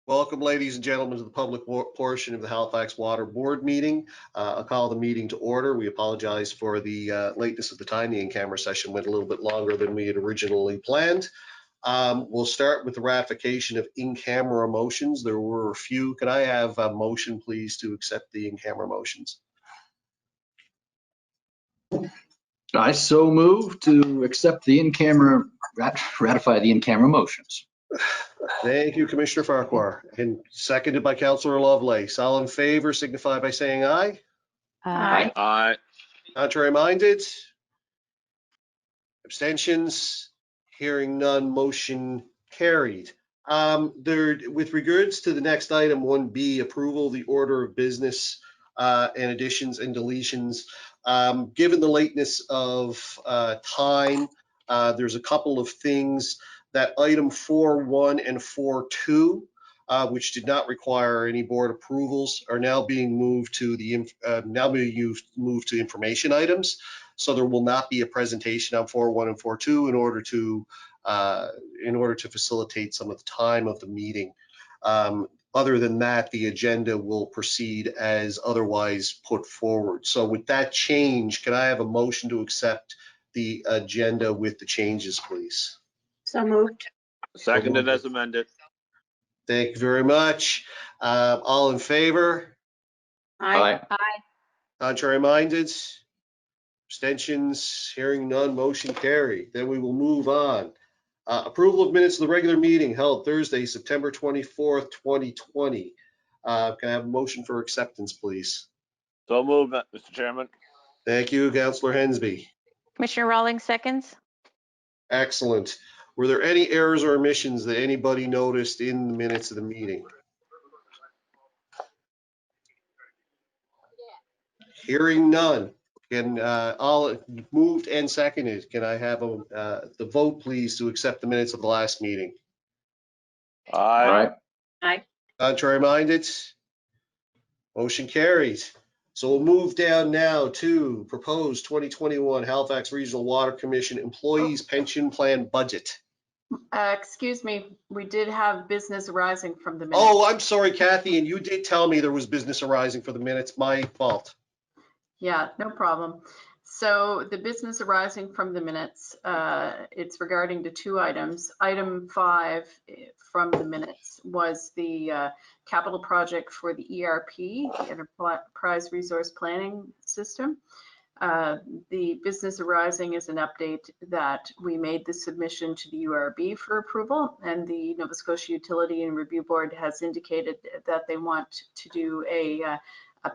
Welcome, ladies and gentlemen, to the public portion of the Halifax Water Board meeting. I'll call the meeting to order. We apologize for the lateness of the time. The in-camera session went a little bit longer than we had originally planned. We'll start with the ratification of in-camera motions. There were a few. Could I have a motion, please, to accept the in-camera motions? I so move to accept the in-camera, ratify the in-camera motions. Thank you, Commissioner Farquhar, and seconded by Councillor Lovelace. All in favor signify by saying aye. Aye. Aye. Contrary minded? Abstentions? Hearing none, motion carried. With regards to the next item, 1B, approval of the order of business and additions and deletions. Given the lateness of time, there's a couple of things that item 4.1 and 4.2, which did not require any board approvals, are now being moved to information items. So there will not be a presentation on 4.1 and 4.2 in order to facilitate some of the time of the meeting. Other than that, the agenda will proceed as otherwise put forward. So with that change, can I have a motion to accept the agenda with the changes, please? So moved. Seconded as amended. Thank you very much. All in favor? Aye. Contrary minded? Abstentions? Hearing none, motion carried. Then we will move on. Approval of minutes of the regular meeting held Thursday, September 24th, 2020. Can I have a motion for acceptance, please? So moved, Mr. Chairman. Thank you, Councillor Hensby. Commissioner Rawlings seconds. Excellent. Were there any errors or omissions that anybody noticed in the minutes of the meeting? Hearing none. Can all moved and seconded? Can I have the vote, please, to accept the minutes of the last meeting? Aye. Aye. Contrary minded? Motion carries. So we'll move down now to proposed 2021 Halifax Regional Water Commission Employees Pension Plan Budget. Excuse me, we did have business arising from the minutes. Oh, I'm sorry, Kathy, and you did tell me there was business arising for the minutes. My fault. Yeah, no problem. So the business arising from the minutes, it's regarding to two items. Item 5 from the minutes was the capital project for the ERP, the Enterprise Resource Planning System. The business arising is an update that we made the submission to the URB for approval, and the Nova Scotia Utility and Review Board has indicated that they want to do a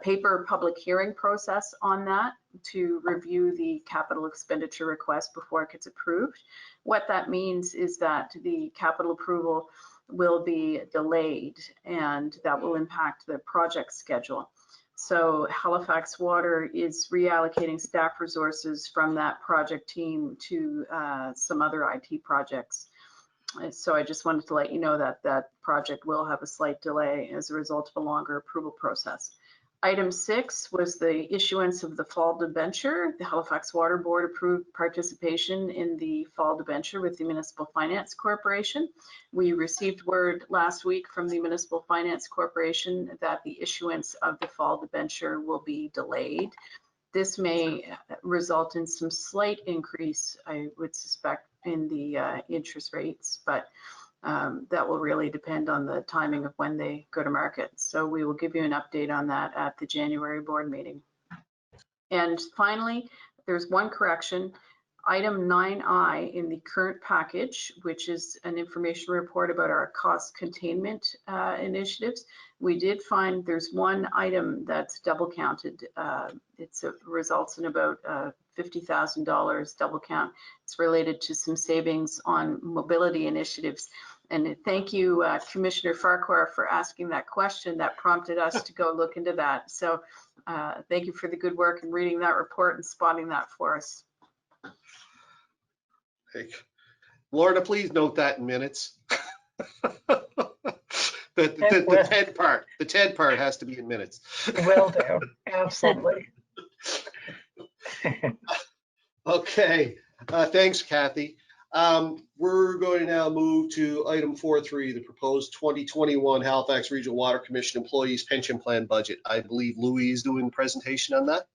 paper public hearing process on that to review the capital expenditure request before it gets approved. What that means is that the capital approval will be delayed, and that will impact the project schedule. So Halifax Water is reallocating staff resources from that project team to some other IT projects. So I just wanted to let you know that that project will have a slight delay as a result of a longer approval process. Item 6 was the issuance of the fall debenture. The Halifax Water Board approved participation in the fall debenture with the Municipal Finance Corporation. We received word last week from the Municipal Finance Corporation that the issuance of the fall debenture will be delayed. This may result in some slight increase, I would suspect, in the interest rates, but that will really depend on the timing of when they go to market. So we will give you an update on that at the January board meeting. And finally, there's one correction. Item 9I in the current package, which is an information report about our cost containment initiatives. We did find there's one item that's double counted. It results in about $50,000 double count. It's related to some savings on mobility initiatives. And thank you, Commissioner Farquhar, for asking that question. That prompted us to go look into that. So thank you for the good work in reading that report and spotting that for us. Hey, Lorna, please note that in minutes. The TED part has to be in minutes. Will do, absolutely. Okay, thanks, Kathy. We're going to now move to item 4.3, the proposed 2021 Halifax Regional Water Commission Employees Pension Plan Budget. I believe Louis is doing the presentation on that.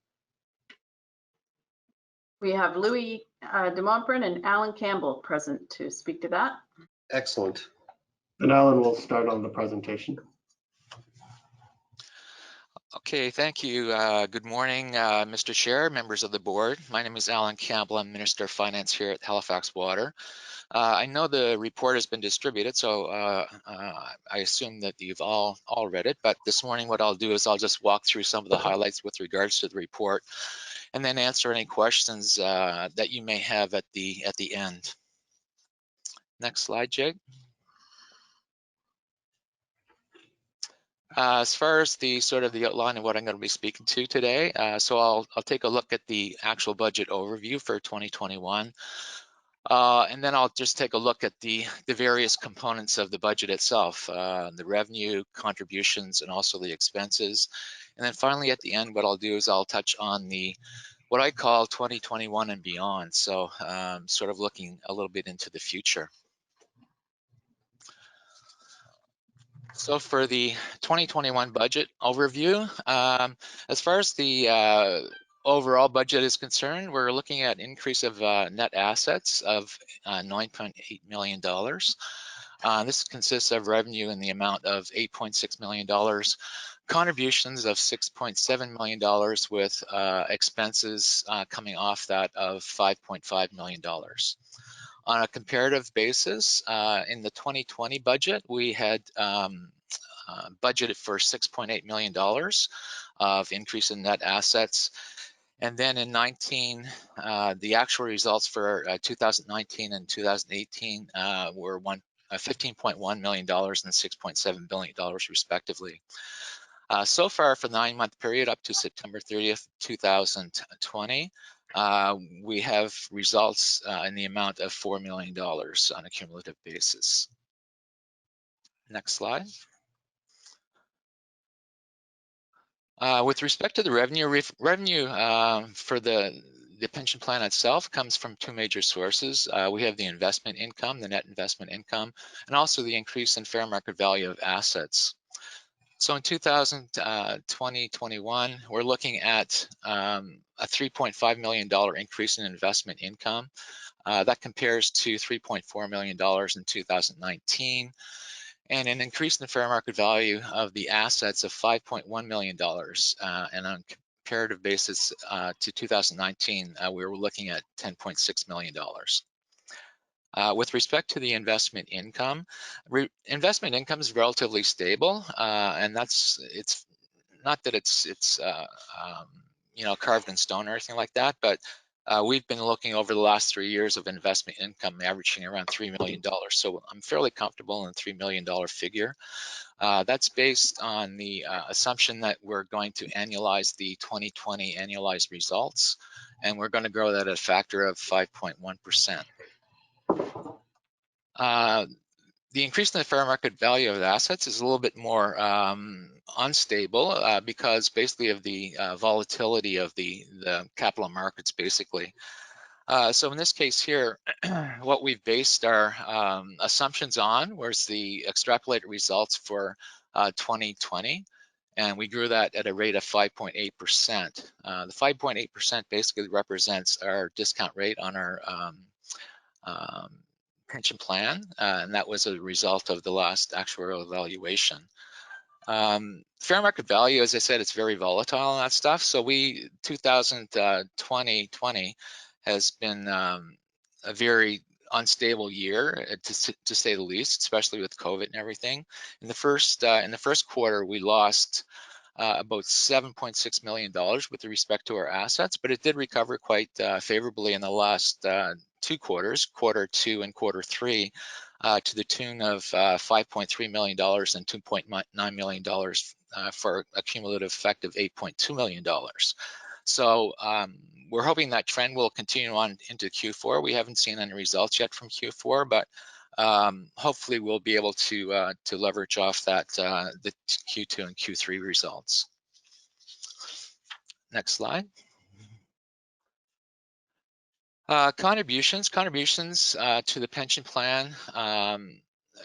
We have Louis de Montbrin and Alan Campbell present to speak to that. Excellent. And Alan will start on the presentation. Okay, thank you. Good morning, Mr. Chair, members of the board. My name is Alan Campbell. I'm Minister of Finance here at Halifax Water. I know the report has been distributed, so I assume that you've all read it. But this morning, what I'll do is I'll just walk through some of the highlights with regards to the report, and then answer any questions that you may have at the end. Next slide, Jake. As far as the sort of the outline of what I'm going to be speaking to today, so I'll take a look at the actual budget overview for 2021, and then I'll just take a look at the various components of the budget itself, the revenue, contributions, and also the expenses. And then finally, at the end, what I'll do is I'll touch on what I call 2021 and beyond. So sort of looking a little bit into the future. So for the 2021 budget overview, as far as the overall budget is concerned, we're looking at an increase of net assets of $9.8 million. This consists of revenue in the amount of $8.6 million, contributions of $6.7 million, with expenses coming off that of $5.5 million. On a comparative basis, in the 2020 budget, we had budgeted for $6.8 million of increase in net assets. And then in 19, the actual results for 2019 and 2018 were $15.1 million and $6.7 billion respectively. So far for the 9-month period up to September 30th, 2020, we have results in the amount of $4 million on a cumulative basis. Next slide. With respect to the revenue for the pension plan itself comes from two major sources. We have the investment income, the net investment income, and also the increase in fair market value of assets. So in 2020-21, we're looking at a $3.5 million increase in investment income. That compares to $3.4 million in 2019, and an increase in the fair market value of the assets of $5.1 million. And on a comparative basis to 2019, we were looking at $10.6 million. With respect to the investment income is relatively stable, and it's not that it's you know, carved in stone or anything like that, but we've been looking over the last 3 years of investment income averaging around $3 million. So I'm fairly comfortable in the $3 million figure. That's based on the assumption that we're going to annualize the 2020 annualized results, and we're going to grow that at a factor of 5.1%. The increase in the fair market value of the assets is a little bit more unstable because basically of the volatility of the capital markets, basically. So in this case here, what we've based our assumptions on was the extrapolated results for 2020, and we grew that at a rate of 5.8%. The 5.8% basically represents our discount rate on our pension plan, and that was a result of the last actuarial evaluation. Fair market value, as I said, it's very volatile and that stuff. So 2020 has been a very unstable year, to say the least, especially with COVID and everything. In the first quarter, we lost about $7.6 million with respect to our assets, but it did recover quite favorably in the last 2 quarters, quarter 2 and quarter 3, to the tune of $5.3 million and $2.9 million for a cumulative effect of $8.2 million. So we're hoping that trend will continue on into Q4. We haven't seen any results yet from Q4, but hopefully we'll be able to leverage off that the Q2 and Q3 results. Next slide. Contributions to the pension plan,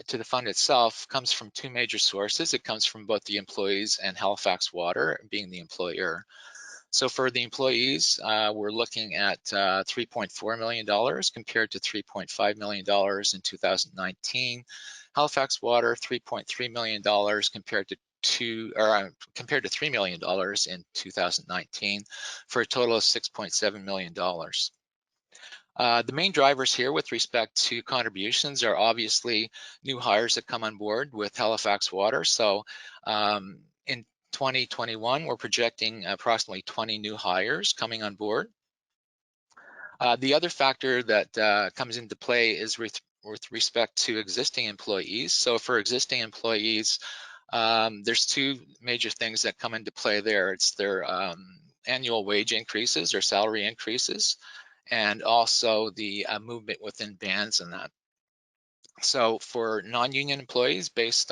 to the fund itself, comes from two major sources. It comes from both the employees and Halifax Water, being the employer. So for the employees, we're looking at $3.4 million compared to $3.5 million in 2019. Halifax Water, $3.3 million compared to $3 million in 2019, for a total of $6.7 million. The main drivers here with respect to contributions are obviously new hires that come on board with Halifax Water. So in 2021, we're projecting approximately 20 new hires coming on board. The other factor that comes into play is with respect to existing employees. So for existing employees, there's two major things that come into play there. It's their annual wage increases or salary increases, and also the movement within bands and that. So for non-union employees, these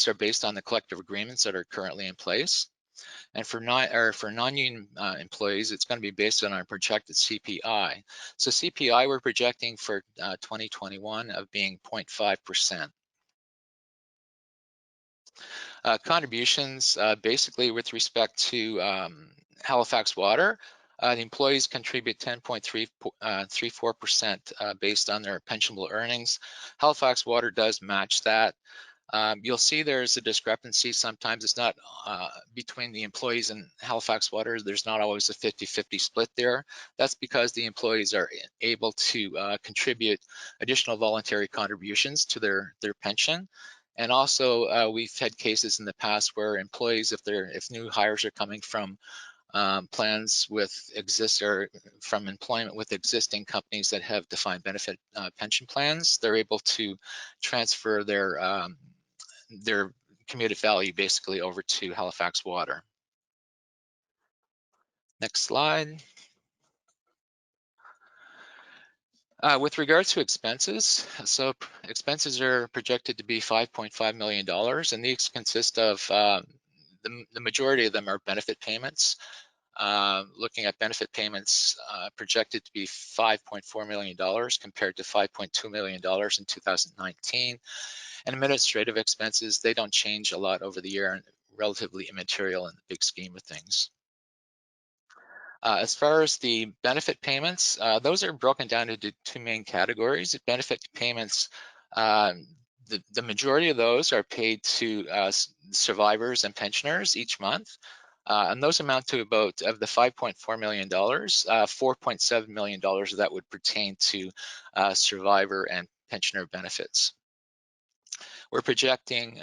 are based on the collective agreements that are currently in place. And for non-union employees, it's going to be based on our projected CPI. So CPI we're projecting for 2021 of being 0.5%. Contributions, basically with respect to Halifax Water, the employees contribute 10.34% based on their pensionable earnings. Halifax Water does match that. You'll see there's a discrepancy. Sometimes it's not between the employees and Halifax Water. There's not always a 50-50 split there. That's because the employees are able to contribute additional voluntary contributions to their pension. And also, we've had cases in the past where employees, if new hires are coming from plans from employment with existing companies that have defined benefit pension plans, they're able to transfer their commuted value basically over to Halifax Water. Next slide. With regards to expenses, so expenses are projected to be $5.5 million, and these consist of the majority of them are benefit payments. Looking at benefit payments projected to be $5.4 million compared to $5.2 million in 2019. And administrative expenses, they don't change a lot over the year and relatively immaterial in the big scheme of things. As far as the benefit payments, those are broken down into two main categories. Benefit payments, the majority of those are paid to survivors and pensioners each month. And those amount to about, of the $5.4 million, $4.7 million of that would pertain to survivor and pensioner benefits. We're projecting,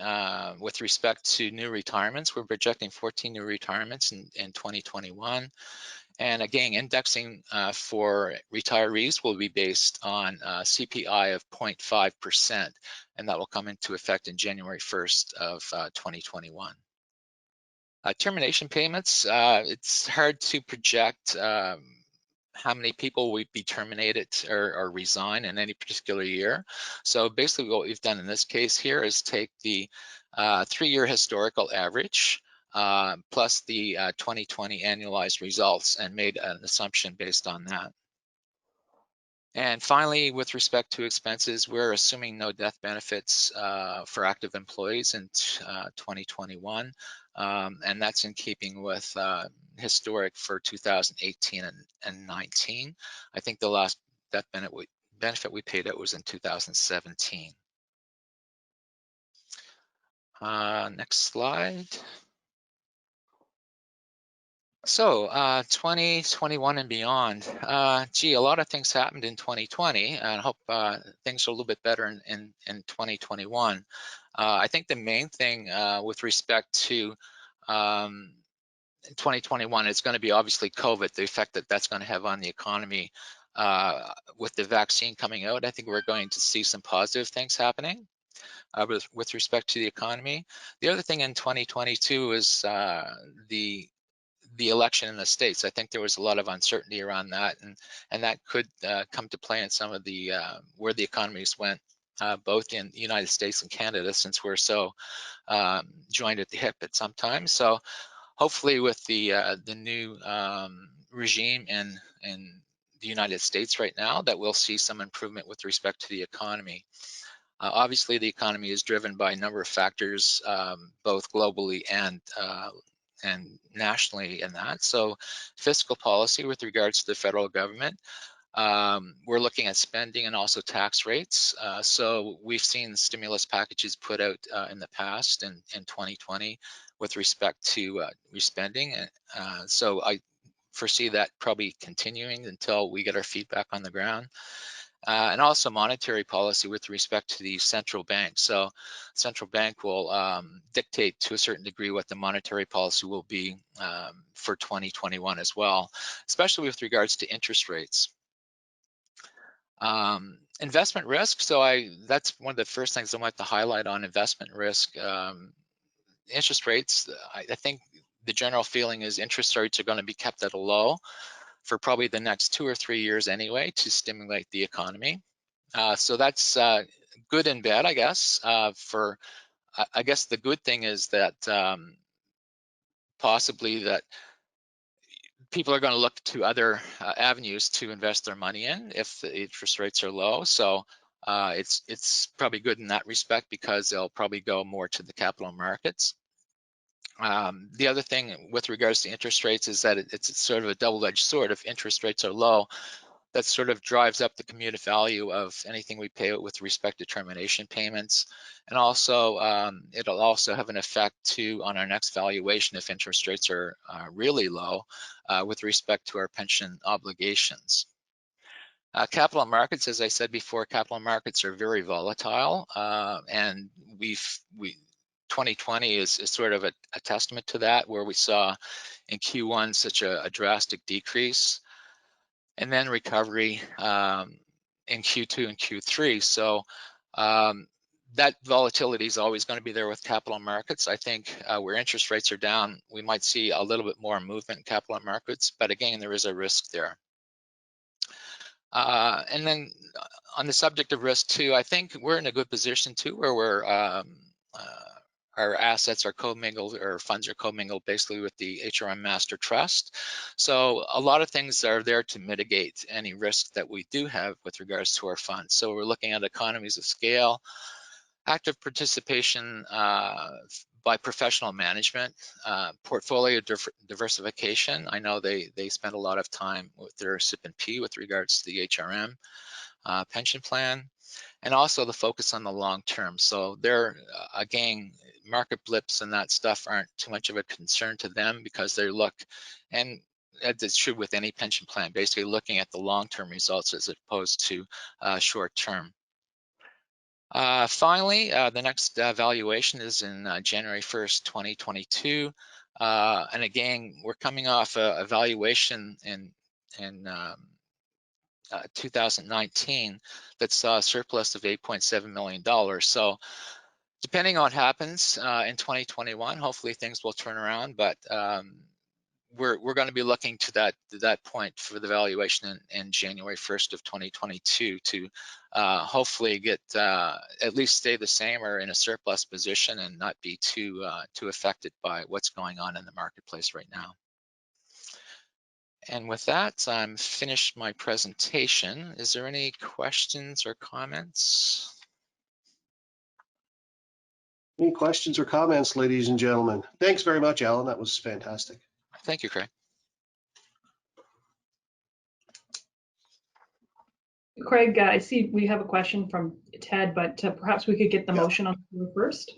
with respect to new retirements, we're projecting 14 new retirements in 2021. And again, indexing for retirees will be based on CPI of 0.5%, and that will come into effect in January 1st of 2021. Termination payments, it's hard to project how many people would be terminated or resign in any particular year. So basically what we've done in this case here is take the 3-year historical average plus the 2020 annualized results and made an assumption based on that. And finally, with respect to expenses, we're assuming no death benefits for active employees in 2021. And that's in keeping with historic for 2018 and 19. I think the last death benefit we paid out was in 2017. Next slide. So 2021 and beyond, a lot of things happened in 2020, and I hope things are a little bit better in 2021. I think the main thing with respect to 2021 is going to be obviously COVID, the effect that that's going to have on the economy. With the vaccine coming out, I think we're going to see some positive things happening with respect to the economy. The other thing in 2022 is the election in the States. I think there was a lot of uncertainty around that, and that could come to play in some of the where the economies went, both in the United States and Canada, since we're so joined at the hip at some time. So hopefully with the new regime in the United States right now, that we'll see some improvement with respect to the economy. Obviously, the economy is driven by a number of factors, both globally and nationally in that. So fiscal policy with regards to the federal government, we're looking at spending and also tax rates. So we've seen stimulus packages put out in the past in 2020 with respect to spending. So I foresee that probably continuing until we get our feedback on the ground. And also monetary policy with respect to the central bank. So central bank will dictate to a certain degree what the monetary policy will be for 2021 as well, especially with regards to interest rates. Investment risk, so that's one of the first things I want to highlight on investment risk. Interest rates, I think the general feeling is interest rates are going to be kept at a low for probably the next 2 or 3 years anyway to stimulate the economy. So that's good and bad, I guess. I guess the good thing is that possibly that people are going to look to other avenues to invest their money in if the interest rates are low. So it's probably good in that respect because they'll probably go more to the capital markets. The other thing with regards to interest rates is that it's sort of a double-edged sword. If interest rates are low, that sort of drives up the cumulative value of anything we pay out with respect to termination payments. And also, it'll also have an effect too on our next valuation if interest rates are really low with respect to our pension obligations. Capital markets, as I said before, capital markets are very volatile, and 2020 is sort of a testament to that, where we saw in Q1 such a drastic decrease, and then recovery in Q2 and Q3. So that volatility is always going to be there with capital markets. I think where interest rates are down, we might see a little bit more movement in capital markets, but again, there is a risk there. And then on the subject of risk too, I think we're in a good position too, where we're our assets are commingled, or funds are commingled basically with the HRM Master Trust. So a lot of things are there to mitigate any risk that we do have with regards to our funds. So we're looking at economies of scale, active participation by professional management, portfolio diversification. I know they spend a lot of time with their SIP and P with regards to the HRM pension plan, and also the focus on the long term. So they're, again, market blips and that stuff aren't too much of a concern to them because they look, and as it's true with any pension plan, basically looking at the long-term results as opposed to short-term. Finally, the next valuation is in January 1st, 2022. And again, we're coming off a valuation in 2019 that saw a surplus of $8.7 million. So depending on what happens in 2021, hopefully things will turn around, but we're going to be looking to that point for the valuation in January 1st of 2022 to hopefully get at least stay the same or in a surplus position and not be too affected by what's going on in the marketplace right now. And with that, I'm finished my presentation. Is there any questions or comments? Any questions or comments, ladies and gentlemen? Thanks very much, Alan. That was fantastic. Thank you, Craig. Craig, I see we have a question from Ted, but perhaps we could get the motion on the first.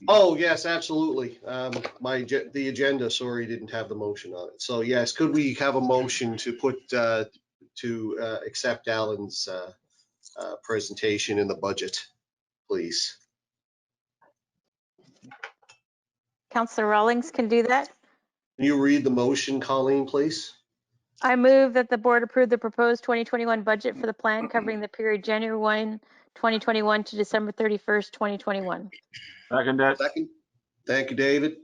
Oh, yes, absolutely. The agenda, sorry, didn't have the motion on it. So yes, could we have a motion to put to accept Alan's presentation in the budget, please? Councillor Rawlings can do that. Can you read the motion, Colleen, please? I move that the board approve the proposed 2021 budget for the plan covering the period January 1, 2021 to December 31st, 2021. Second that. Second. Thank you, David.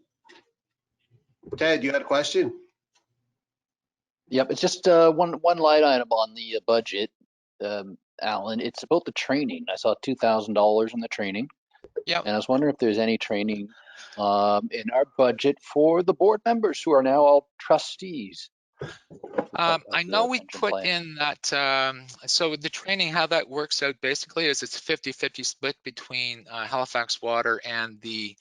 Ted, you had a question? Yep, it's just one line item on the budget, Alan. It's about the training. I saw $2,000 in the training. Yeah. And I was wondering if there's any training in our budget for the board members who are now all trustees. I know we pension put plan. in that, so the training, how that works out basically is it's 50-50 split between Halifax Water and the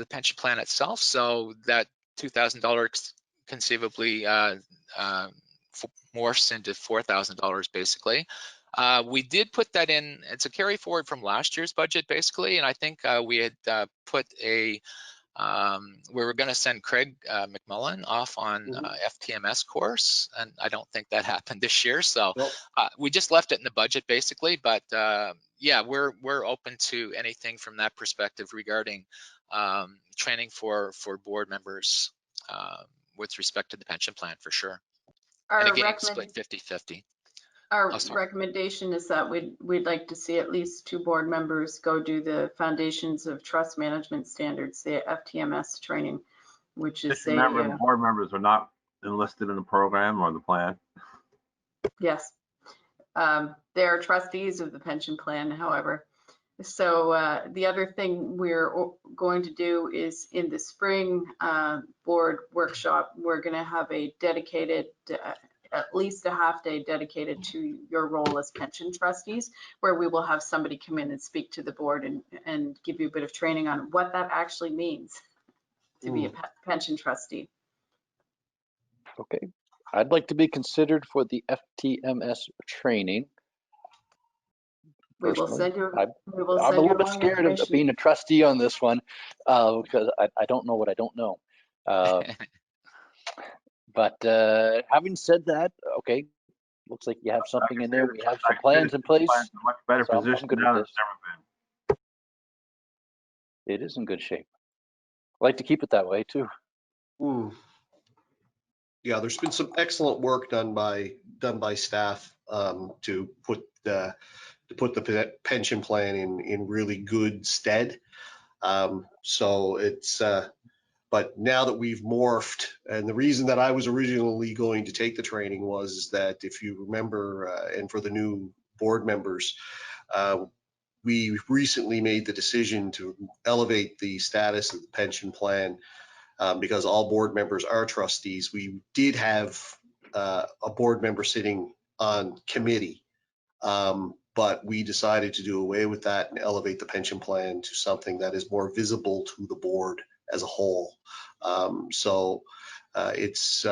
pension plan itself. So that $2,000 conceivably morphs into $4,000 basically. We did put that in, it's a carry forward from last year's budget basically, and I think we had put a we were going to send Craig McMullen off on FTMS course, and I don't think that happened this year. So we just left it in the budget basically. But yeah, we're open to anything from that perspective regarding training for board members with respect to the pension plan for sure. And Our again, split 50-50. Our Oh, sorry. recommendation is that we'd like to see at least 2 board members go do the Foundations of Trust Management Standards, the FTMS training, which is Just remember, board members are not enlisted in the program or the plan. yes, they are trustees of the pension plan, however. So the other thing we're going to do is in the spring board workshop, we're going to have a dedicated at least a half day dedicated to your role as pension trustees, where we will have somebody come in and speak to the board and give you a bit of training on what that actually means to be a pension trustee. Okay, I'd like to be considered for the FTMS training. We will send you. I'm a little bit scared of being a trustee on this one because I don't know what I don't know. But having said that, okay, looks like you have something in there. We have some plans in place. Much better So position I'm good now with than this. it's ever been. It is in good shape. I like to keep it that way too. Yeah, there's been some excellent work done by staff to put the pension plan in really good stead. So it's but now that we've morphed, and the reason that I was originally going to take the training was that if you remember, and for the new board members, we recently made the decision to elevate the status of the pension plan because all board members are trustees. We did have a board member sitting on committee, but we decided to do away with that and elevate the pension plan to something that is more visible to the board as a whole. So it's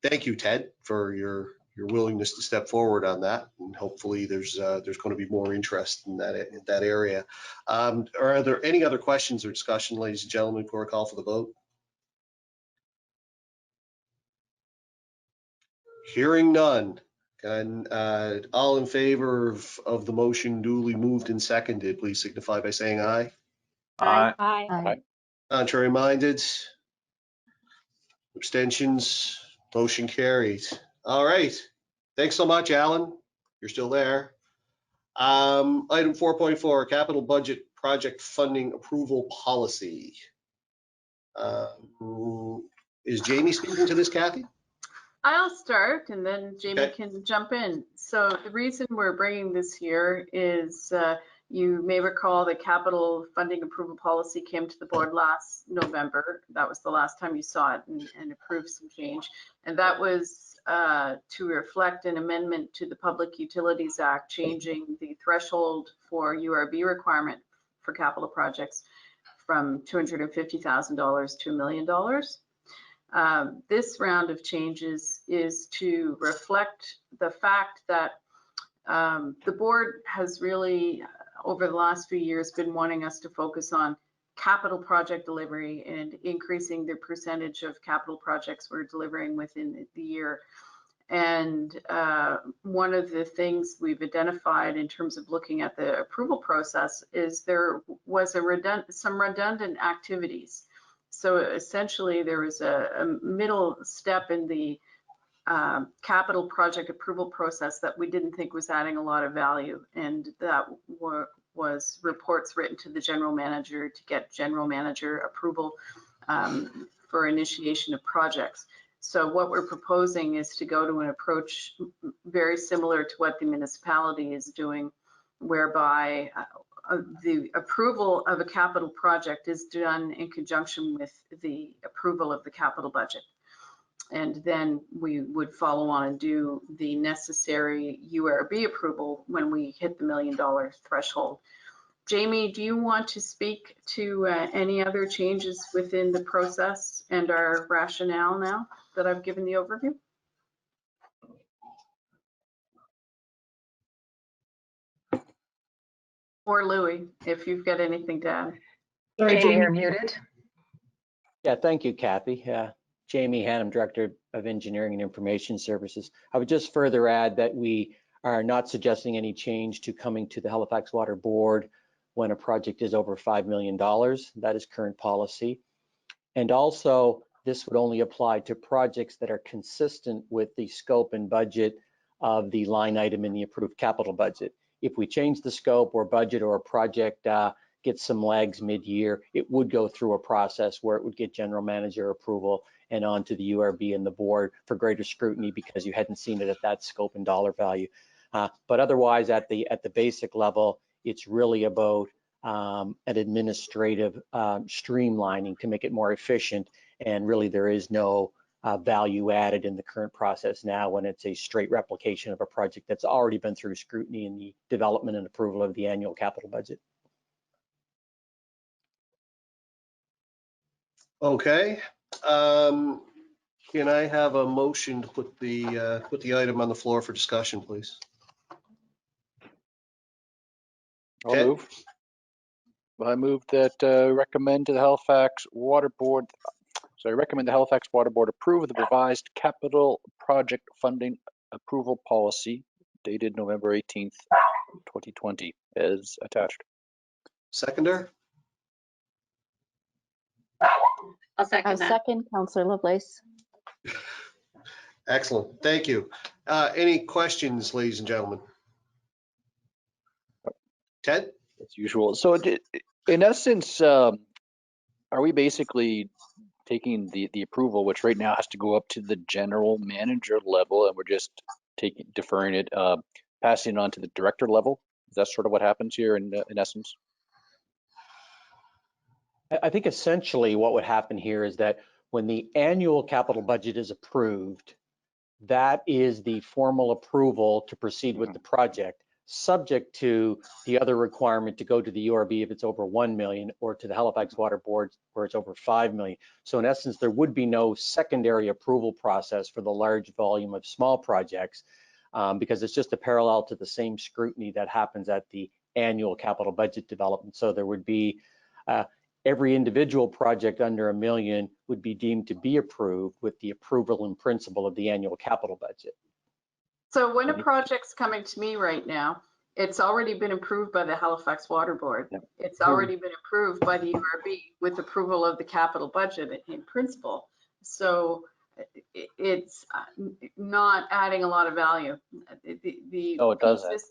thank you, Ted, for your willingness to step forward on that, and hopefully there's going to be more interest in that area. Are there any other questions or discussion, ladies and gentlemen, before I call for the vote? Hearing none. And all in favor of the motion duly moved and seconded, please signify by saying aye. Aye. Aye. Contrary minded? Abstentions? Motion carried. All right. Thanks so much, Alan. You're still there. Item 4.4, capital budget project funding approval policy. Is Jamie speaking to this, Kathy? I'll start and then Jamie Okay. can jump in. So the reason we're bringing this here is you may recall the capital funding approval policy came to the board last November. That was the last time you saw it and approved some change. And that was to reflect an amendment to the Public Utilities Act, changing the threshold for URB requirement for capital projects from $250,000 to $1 million. This round of changes is to reflect the fact that the board has really, over the last few years, been wanting us to focus on capital project delivery and increasing the percentage of capital projects we're delivering within the year. And one of the things we've identified in terms of looking at the approval process is there was some redundant activities. So essentially, there was a middle step in the capital project approval process that we didn't think was adding a lot of value, and that was reports written to the general manager to get general manager approval for initiation of projects. So what we're proposing is to go to an approach very similar to what the municipality is doing, whereby the approval of a capital project is done in conjunction with the approval of the capital budget. And then we would follow on and do the necessary URB approval when we hit the $1 million threshold. Jamie, do you want to speak to any other changes within the process and our rationale now that I've given the overview? Or Louis, if you've got anything to add. Sorry, Jamie, you're Jamie. muted. Yeah, thank you, Kathy. Jamie Hannum, Director of Engineering and Information Services. I would just further add that we are not suggesting any change to coming to the Halifax Water Board when a project is over $5 million. That is current policy. And also, this would only apply to projects that are consistent with the scope and budget of the line item in the approved capital budget. If we change the scope or budget or a project gets some legs mid-year, it would go through a process where it would get general manager approval and on to the URB and the board for greater scrutiny because you hadn't seen it at that scope and dollar value. But otherwise, at the basic level, it's really about an administrative streamlining to make it more efficient. And really, there is no value added in the current process now when it's a straight replication of a project that's already been through scrutiny in the development and approval of the annual capital budget. Okay. Can I have a motion to put the item on the floor for discussion, please? I'll Ted? move. I move that recommend the Halifax Water Board approve the revised capital project funding approval policy dated November 18th, 2020 as attached. Seconder? I'll second that. Second, Councillor Lovelace. Excellent. Thank you. Any questions, ladies and gentlemen? Ted? As usual. So in essence, are we basically taking the approval, which right now has to go up to the general manager level, and we're just deferring it, passing it on to the director level? Is that sort of what happens here in essence? I think essentially what would happen here is that when the annual capital budget is approved, that is the formal approval to proceed with the project, subject to the other requirement to go to the URB if it's over 1 million or to the Halifax Water Board where it's over 5 million. So in essence, there would be no secondary approval process for the large volume of small projects because it's just a parallel to the same scrutiny that happens at the annual capital budget development. So there would be every individual project under $1 million would be deemed to be approved with the approval in principle of the annual capital budget. So when a project's coming to me right now, it's already been approved by the Halifax Water Board. Yep. It's already been approved by the URB with approval of the capital budget in principle. So it's not adding a lot of value. Oh, it does that.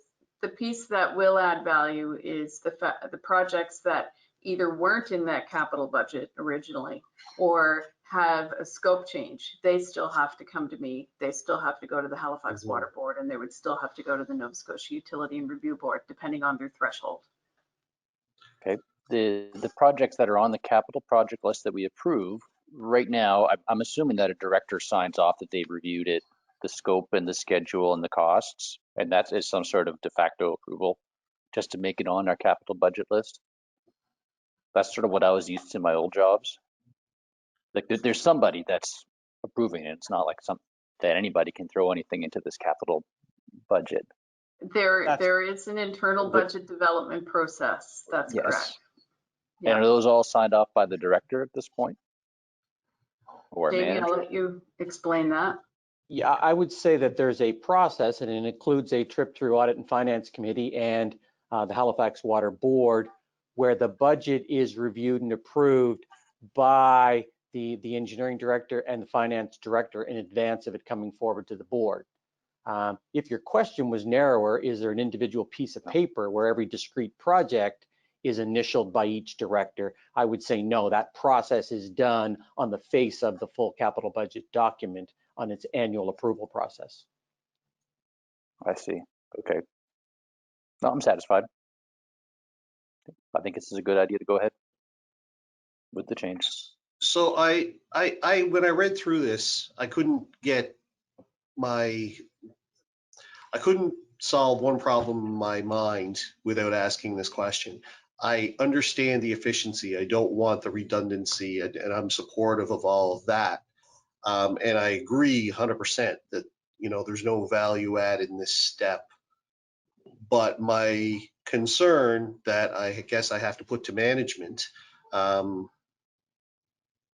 The piece that will add value is the projects that either weren't in that capital budget originally or have a scope change. They still have to come to me. They still have to go to the Halifax Water Board, and they would still have to go to the Nova Scotia Utility and Review Board, depending on their threshold. Okay. The projects that are on the capital project list that we approve right now, I'm assuming that a director signs off that they've reviewed it, the scope and the schedule and the costs, and that is some sort of de facto approval just to make it on our capital budget list. That's sort of what I was used to in my old jobs. Like there's somebody that's approving it. It's not like something that anybody can throw anything into this capital budget. There is an internal budget development process. That's correct. Yeah. And are those all signed off by the director at this point? Or Jamie, manager? I'll let you explain that. Yeah, I would say that there's a process and it includes a trip through Audit and Finance Committee and the Halifax Water Board where the budget is reviewed and approved by the engineering director and the finance director in advance of it coming forward to the board. If your question was narrower, is there an individual piece of paper where every discrete project is initialed by each director? I would say no, that process is done on the face of the full capital budget document on its annual approval process. I see. Okay. No, I'm satisfied. I think this is a good idea to go ahead with the change. So when I read through this, I couldn't solve one problem in my mind without asking this question. I understand the efficiency. I don't want the redundancy, and I'm supportive of all of that. And I agree 100% that, there's no value add in this step. But my concern that I guess I have to put to management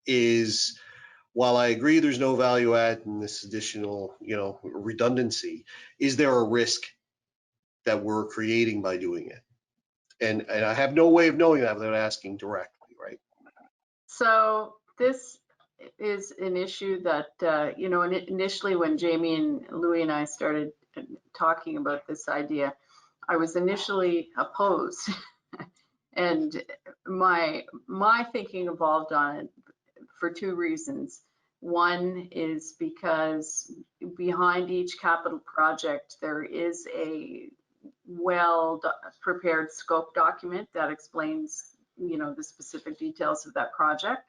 is, while I agree there's no value add in this additional, redundancy, is there a risk that we're creating by doing it? And I have no way of knowing that without asking directly, right? So this is an issue that, initially when Jamie and Louis and I started talking about this idea, I was initially opposed. And my thinking evolved on it for two reasons. One is because behind each capital project, there is a well-prepared scope document that explains, the specific details of that project.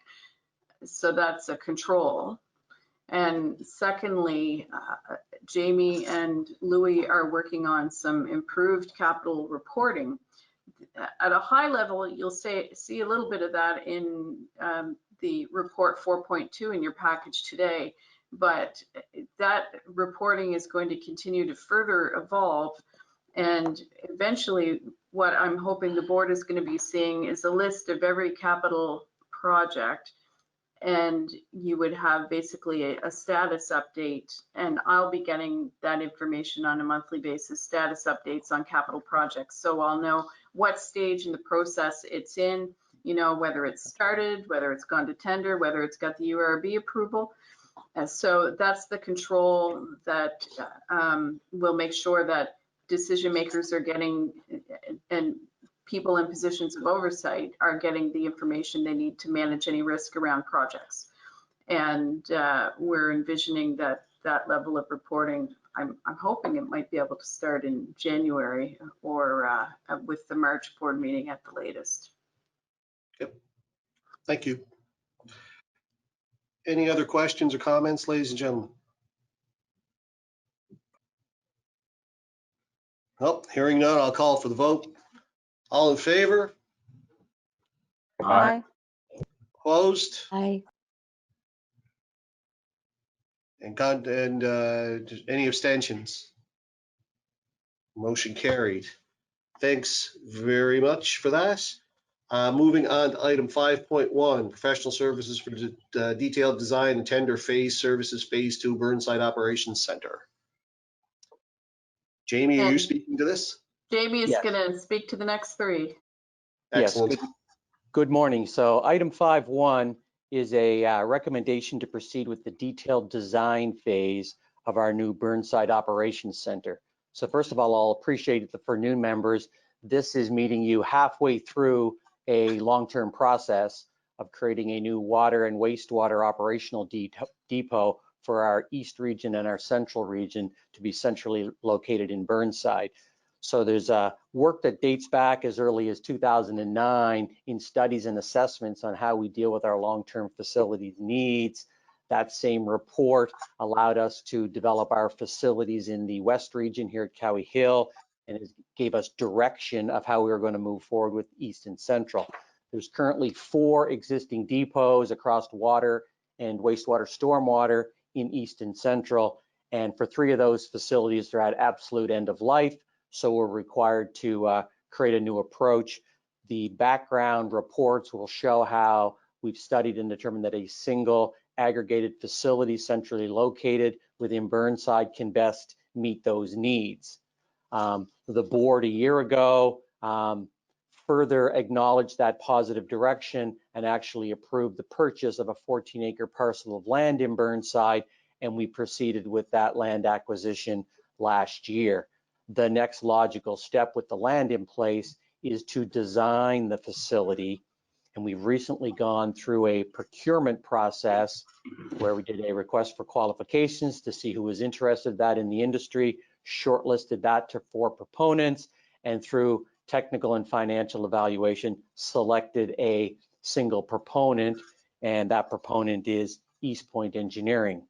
So that's a control. And secondly, Jamie and Louis are working on some improved capital reporting. At a high level, you'll see a little bit of that in the report 4.2 in your package today, but that reporting is going to continue to further evolve. And eventually, what I'm hoping the board is going to be seeing is a list of every capital project, and you would have basically a status update, and I'll be getting that information on a monthly basis, status updates on capital projects. So I'll know what stage in the process it's in, whether it's started, whether it's gone to tender, whether it's got the URB approval. And so that's the control that will make sure that decision makers are getting, and people in positions of oversight are getting the information they need to manage any risk around projects. And we're envisioning that level of reporting, I'm hoping it might be able to start in January or with the March board meeting at the latest. Yep. Thank you. Any other questions or comments, ladies and gentlemen? Nope, hearing none, I'll call for the vote. All in favor? Aye. Opposed? Aye. And any abstentions? Motion carried. Thanks very much for that. Moving on to item 5.1, professional services for detailed design and tender phase services, phase 2 Burnside Operations Center. Jamie, are you speaking to this? Jamie is Yes. going to speak to the next three. Excellent. Yes, good morning. So item 5.1 is a recommendation to proceed with the detailed design phase of our new Burnside Operations Center. So first of all, I'll appreciate it for new members. This is meeting you halfway through a long-term process of creating a new water and wastewater operational depot for our East region and our Central region to be centrally located in Burnside. So there's work that dates back as early as 2009 in studies and assessments on how we deal with our long-term facilities needs. That same report allowed us to develop our facilities in the West region here at Cowie Hill, and it gave us direction of how we were going to move forward with East and Central. There's currently 4 existing depots across water and wastewater stormwater in East and Central, and for 3 of those facilities, they're at absolute end of life. So we're required to create a new approach. The background reports will show how we've studied and determined that a single aggregated facility centrally located within Burnside can best meet those needs. The board a year ago further acknowledged that positive direction and actually approved the purchase of a 14-acre parcel of land in Burnside, and we proceeded with that land acquisition last year. The next logical step with the land in place is to design the facility, and we've recently gone through a procurement process where we did a request for qualifications to see who was interested in that in the industry, shortlisted that to 4 proponents, and through technical and financial evaluation selected a single proponent. and that proponent is East Point Engineering.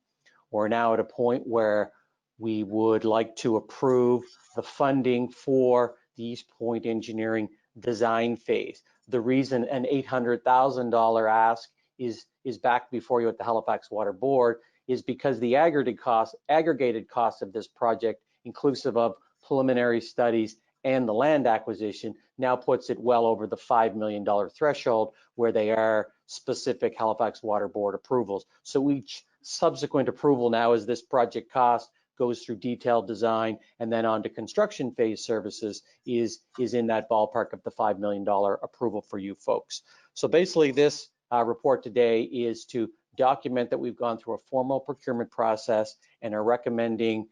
We're now at a point where we would like to approve the funding for the East Point Engineering design phase. The reason an $800,000 ask is back before you at the Halifax Water Board is because the aggregated cost of this project, inclusive of preliminary studies and the land acquisition, now puts it well over the $5 million threshold where they are specific Halifax Water Board approvals. So each subsequent approval now as this project cost goes through detailed design and then on to construction phase services is in that ballpark of the $5 million approval for you folks. So basically this report today is to document that we've gone through a formal procurement process and are recommending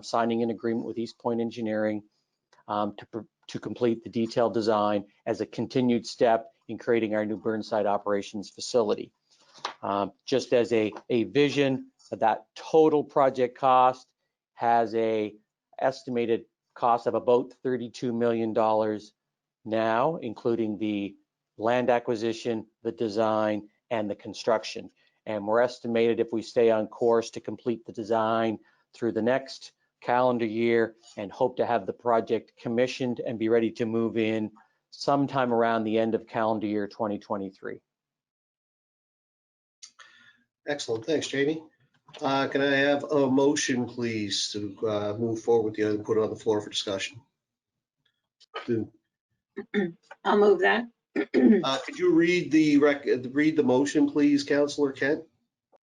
signing an agreement with East Point Engineering to complete the detailed design as a continued step in creating our new Burnside operations facility. Just as a vision, that total project cost has a estimated cost of about $32 million now, including the land acquisition, the design, and the construction. And we're estimated, if we stay on course, to complete the design through the next calendar year and hope to have the project commissioned and be ready to move in sometime around the end of calendar year 2023. Excellent, thanks, Jamie. Can I have a motion, please, to move forward with the item, put it on the floor for discussion? I'll move that. Could you read the motion, please, Councillor Kent?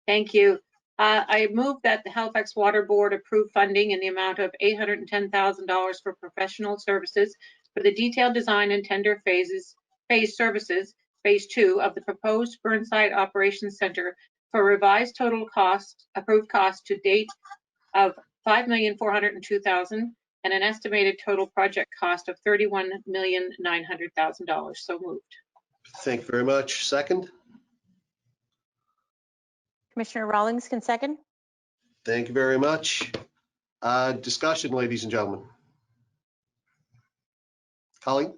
Thank you. I move that the Halifax Water Board approve funding in the amount of $810,000 for professional services for the detailed design and tender phase services, phase 2 of the proposed Burnside Operations Center for revised total cost, approved cost to date of $5,402,000 and an estimated total project cost of $31,900,000. So moved. Thank you very much. Second? Commissioner Rawlings can second. Thank you very much. Discussion, ladies and gentlemen. Colleen?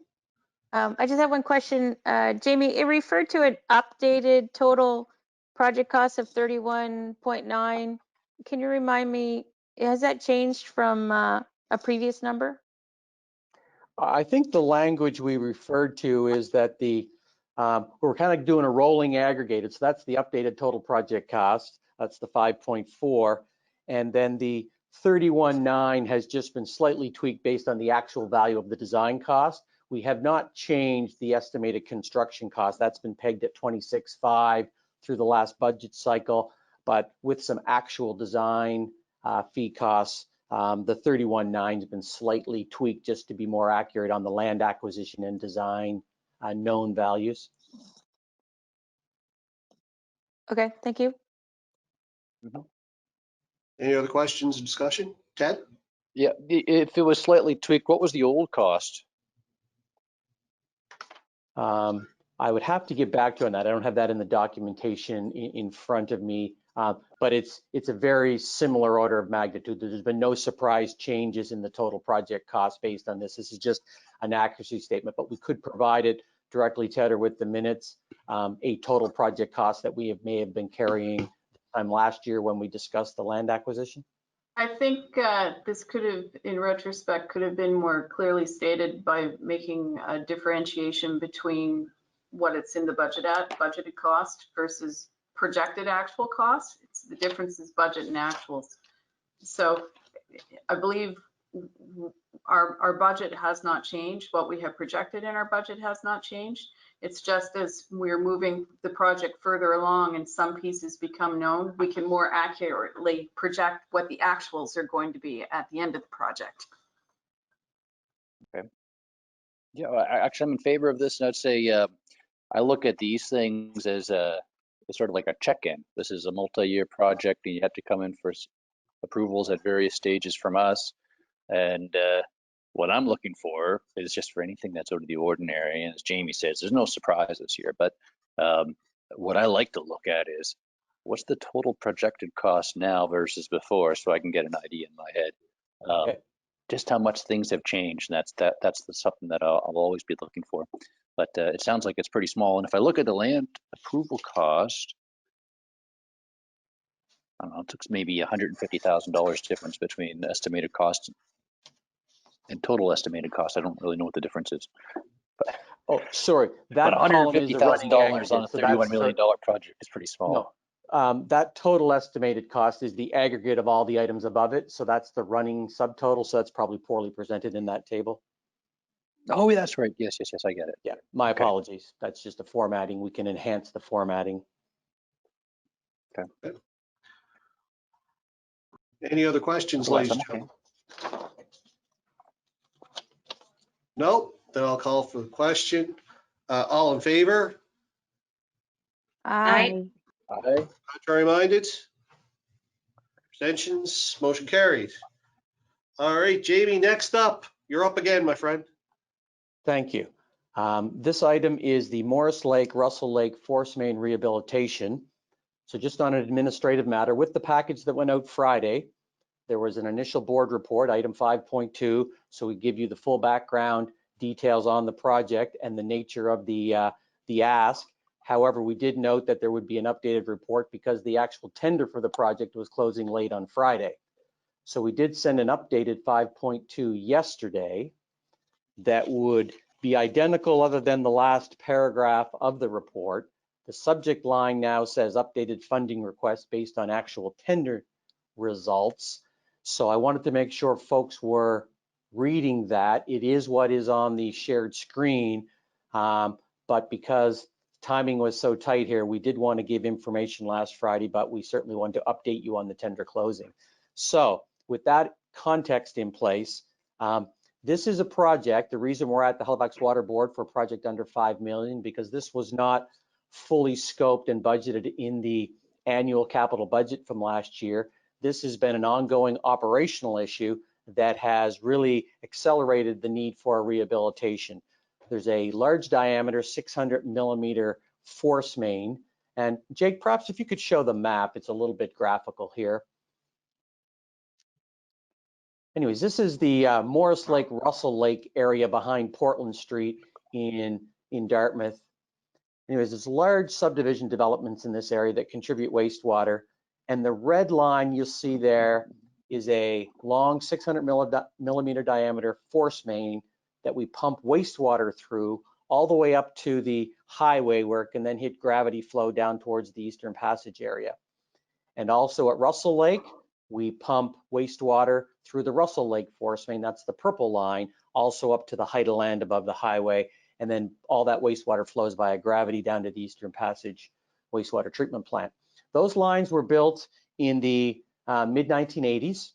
I just have one question. Jamie, it referred to an updated total project cost of 31.9. Can you remind me, has that changed from a previous number? I think the language we referred to is that we're kind of doing a rolling aggregated. So that's the updated total project cost. That's the 5.4. And then the 31.9 has just been slightly tweaked based on the actual value of the design cost. We have not changed the estimated construction cost. That's been pegged at 26.5 through the last budget cycle, but with some actual design fee costs, the 31.9 has been slightly tweaked just to be more accurate on the land acquisition and design known values. Okay, thank you. Any other questions or discussion? Ted? Yeah, if it was slightly tweaked, what was the old cost? I would have to get back to you on that. I don't have that in the documentation in front of me, but it's a very similar order of magnitude. There's been no surprise changes in the total project cost based on this. This is just an accuracy statement, but we could provide it directly, Ted, or with the minutes, a total project cost that we may have been carrying last year when we discussed the land acquisition. I think this could have, in retrospect, could have been more clearly stated by making a differentiation between what it's in the budget at, budgeted cost versus projected actual cost. The difference is budget and actuals. So I believe our budget has not changed. What we have projected in our budget has not changed. It's just as we're moving the project further along and some pieces become known, we can more accurately project what the actuals are going to be at the end of the project. Okay. Yeah, actually, I'm in favor of this, and I'd say I look at these things as sort of like a check-in. This is a multi-year project, and you have to come in for approvals at various stages from us. And what I'm looking for is just for anything that's out of the ordinary. And as Jamie says, there's no surprises here. But what I like to look at is what's the total projected cost now versus before, so I can get an idea in my head. Okay. just how much things have changed. And that's something that I'll always be looking for. But it sounds like it's pretty small. And if I look at the land approval cost, I don't know, it's maybe $150,000 difference between estimated cost and total estimated cost. I don't really know what the difference is. Oh, sorry, But that column is the running $150,000 on a aggregate. So $31 that's million project is pretty small. No, that total estimated cost is the aggregate of all the items above it. So that's the running subtotal. So that's probably poorly presented in that table. Oh, that's right. Yes, I get it. Yeah, my Okay. apologies. That's just a formatting. We can enhance the formatting. Okay. Any other questions, Otherwise, ladies I'm and okay. gentlemen? No, then I'll call for the question. All in favor? Aye. Aye. Contrary minded? Abstentions? Motion carried. All right, Jamie, next up. You're up again, my friend. Thank you. This item is the Morris Lake, Russell Lake Force Main Rehabilitation. So just on an administrative matter, with the package that went out Friday, there was an initial board report, item 5.2. So we give you the full background details on the project and the nature of the ask. However, we did note that there would be an updated report because the actual tender for the project was closing late on Friday. So we did send an updated 5.2 yesterday that would be identical other than the last paragraph of the report. The subject line now says updated funding request based on actual tender results. So I wanted to make sure folks were reading that. It is what is on the shared screen, but because timing was so tight here, we did want to give information last Friday, but we certainly wanted to update you on the tender closing. So with that context in place, this is a project. The reason we're at the Halifax Water Board for a project under $5 million, because this was not fully scoped and budgeted in the annual capital budget from last year. This has been an ongoing operational issue that has really accelerated the need for a rehabilitation. There's a large diameter 600 millimeter force main. And Jake, perhaps if you could show the map, it's a little bit graphical here. Anyways, this is the Morris Lake, Russell Lake area behind Portland Street in Dartmouth. Anyways, there's large subdivision developments in this area that contribute wastewater. And the red line you'll see there is a long 600 millimeter diameter force main that we pump wastewater through all the way up to the highway where it can then hit gravity flow down towards the Eastern Passage area. And also at Russell Lake, we pump wastewater through the Russell Lake force main, that's the purple line, also up to the height of land above the highway. And then all that wastewater flows via gravity down to the Eastern Passage wastewater treatment plant. Those lines were built in the mid-1980s.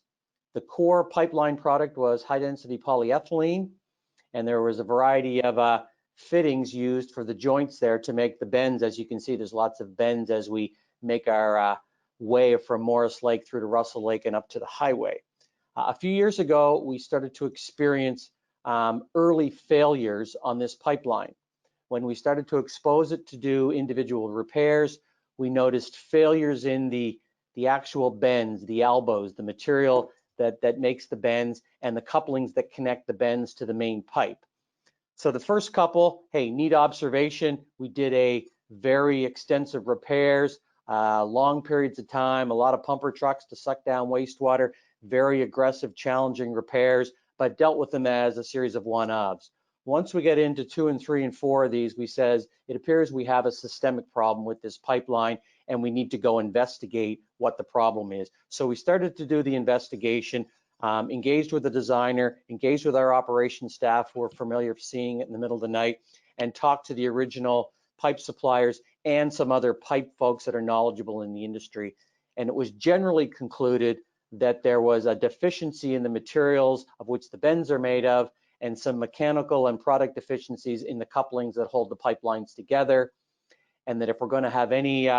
The core pipeline product was high-density polyethylene, and there was a variety of fittings used for the joints there to make the bends. As you can see, there's lots of bends as we make our way from Morris Lake through to Russell Lake and up to the highway. A few years ago, we started to experience early failures on this pipeline. When we started to expose it to do individual repairs, we noticed failures in the actual bends, the elbows, the material that makes the bends, and the couplings that connect the bends to the main pipe. So the first couple, hey, neat observation. We did a very extensive repairs, long periods of time, a lot of pumper trucks to suck down wastewater, very aggressive, challenging repairs, but dealt with them as a series of one-offs. Once we get into 2 and 3 and 4 of these, we says, it appears we have a systemic problem with this pipeline and we need to go investigate what the problem is. So we started to do the investigation, engaged with the designer, engaged with our operations staff who are familiar with seeing it in the middle of the night, and talked to the original pipe suppliers and some other pipe folks that are knowledgeable in the industry. And it was generally concluded that there was a deficiency in the materials of which the bends are made of, and some mechanical and product deficiencies in the couplings that hold the pipelines together. And that if we're going to have any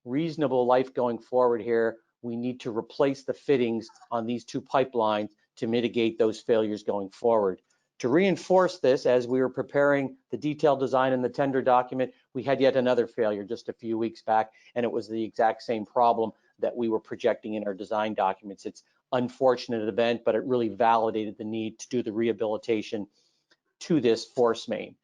reasonable life going forward here, we need to replace the fittings on these 2 pipelines to mitigate those failures going forward. To reinforce this, as we were preparing the detailed design in the tender document, we had yet another failure just a few weeks back, and it was the exact same problem. that we were projecting in our design documents. It's unfortunate event, but it really validated the need to do the rehabilitation to this force main.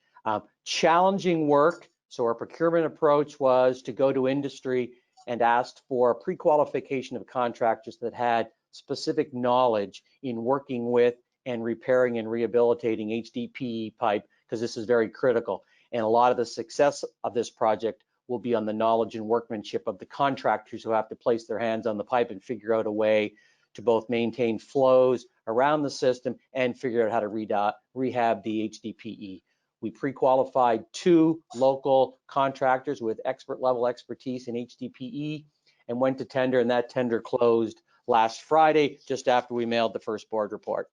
Challenging work. So our procurement approach was to go to industry and asked for pre-qualification of contractors that had specific knowledge in working with and repairing and rehabilitating HDPE pipe, because this is very critical. And a lot of the success of this project will be on the knowledge and workmanship of the contractors who have to place their hands on the pipe and figure out a way to both maintain flows around the system and figure out how to rehab the HDPE. We pre-qualified 2 local contractors with expert level expertise in HDPE and went to tender, and that tender closed last Friday, just after we mailed the first board report.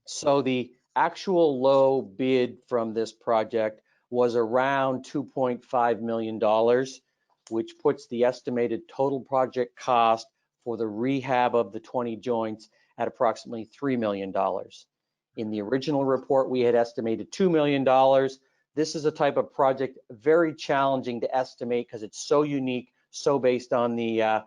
So the actual low bid from this project was around $2.5 million, which puts the estimated total project cost for the rehab of the 20 joints at approximately $3 million. In the original report, we had estimated $2 million. This is a type of project very challenging to estimate because it's so unique, so based on the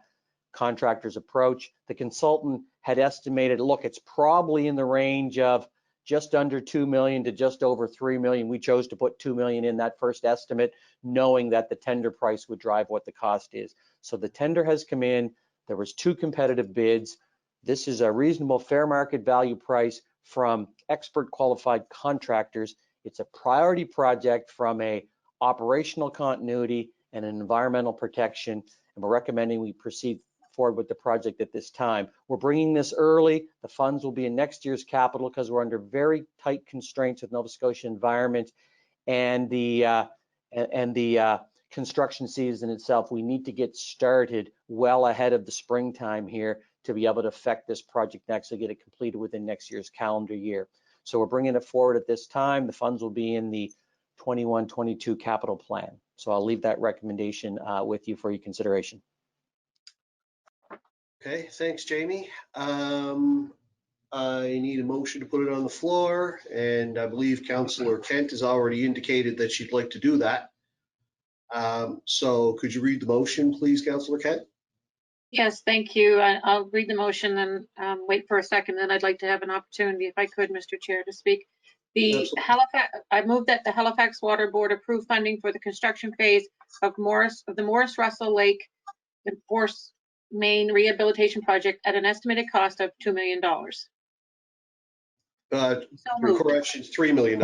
contractor's approach. The consultant had estimated, look, it's probably in the range of just under 2 million to just over 3 million. We chose to put 2 million in that first estimate, knowing that the tender price would drive what the cost is. So the tender has come in. There was 2 competitive bids. This is a reasonable fair market value price from expert qualified contractors. It's a priority project from a operational continuity and an environmental protection, and we're recommending we proceed forward with the project at this time. We're bringing this early. The funds will be in next year's capital because we're under very tight constraints with Nova Scotia Environment and the construction season itself. We need to get started well ahead of the springtime here to be able to affect this project and actually get it completed within next year's calendar year. So we're bringing it forward at this time. The funds will be in the 21-22 capital plan. So I'll leave that recommendation with you for your consideration. Okay, thanks, Jamie. I need a motion to put it on the floor, and I believe Councillor Kent has already indicated that she'd like to do that. So could you read the motion, please, Councillor Kent? Yes, thank you. I'll read the motion and wait for a second. Then I'd like to have an opportunity, if I could, Mr. Chair, to speak. I move that the Halifax Water Board approve funding for the construction phase of the Morris Russell Lake Force Main Rehabilitation Project at an estimated cost of $2 million. Corrections, $3 million.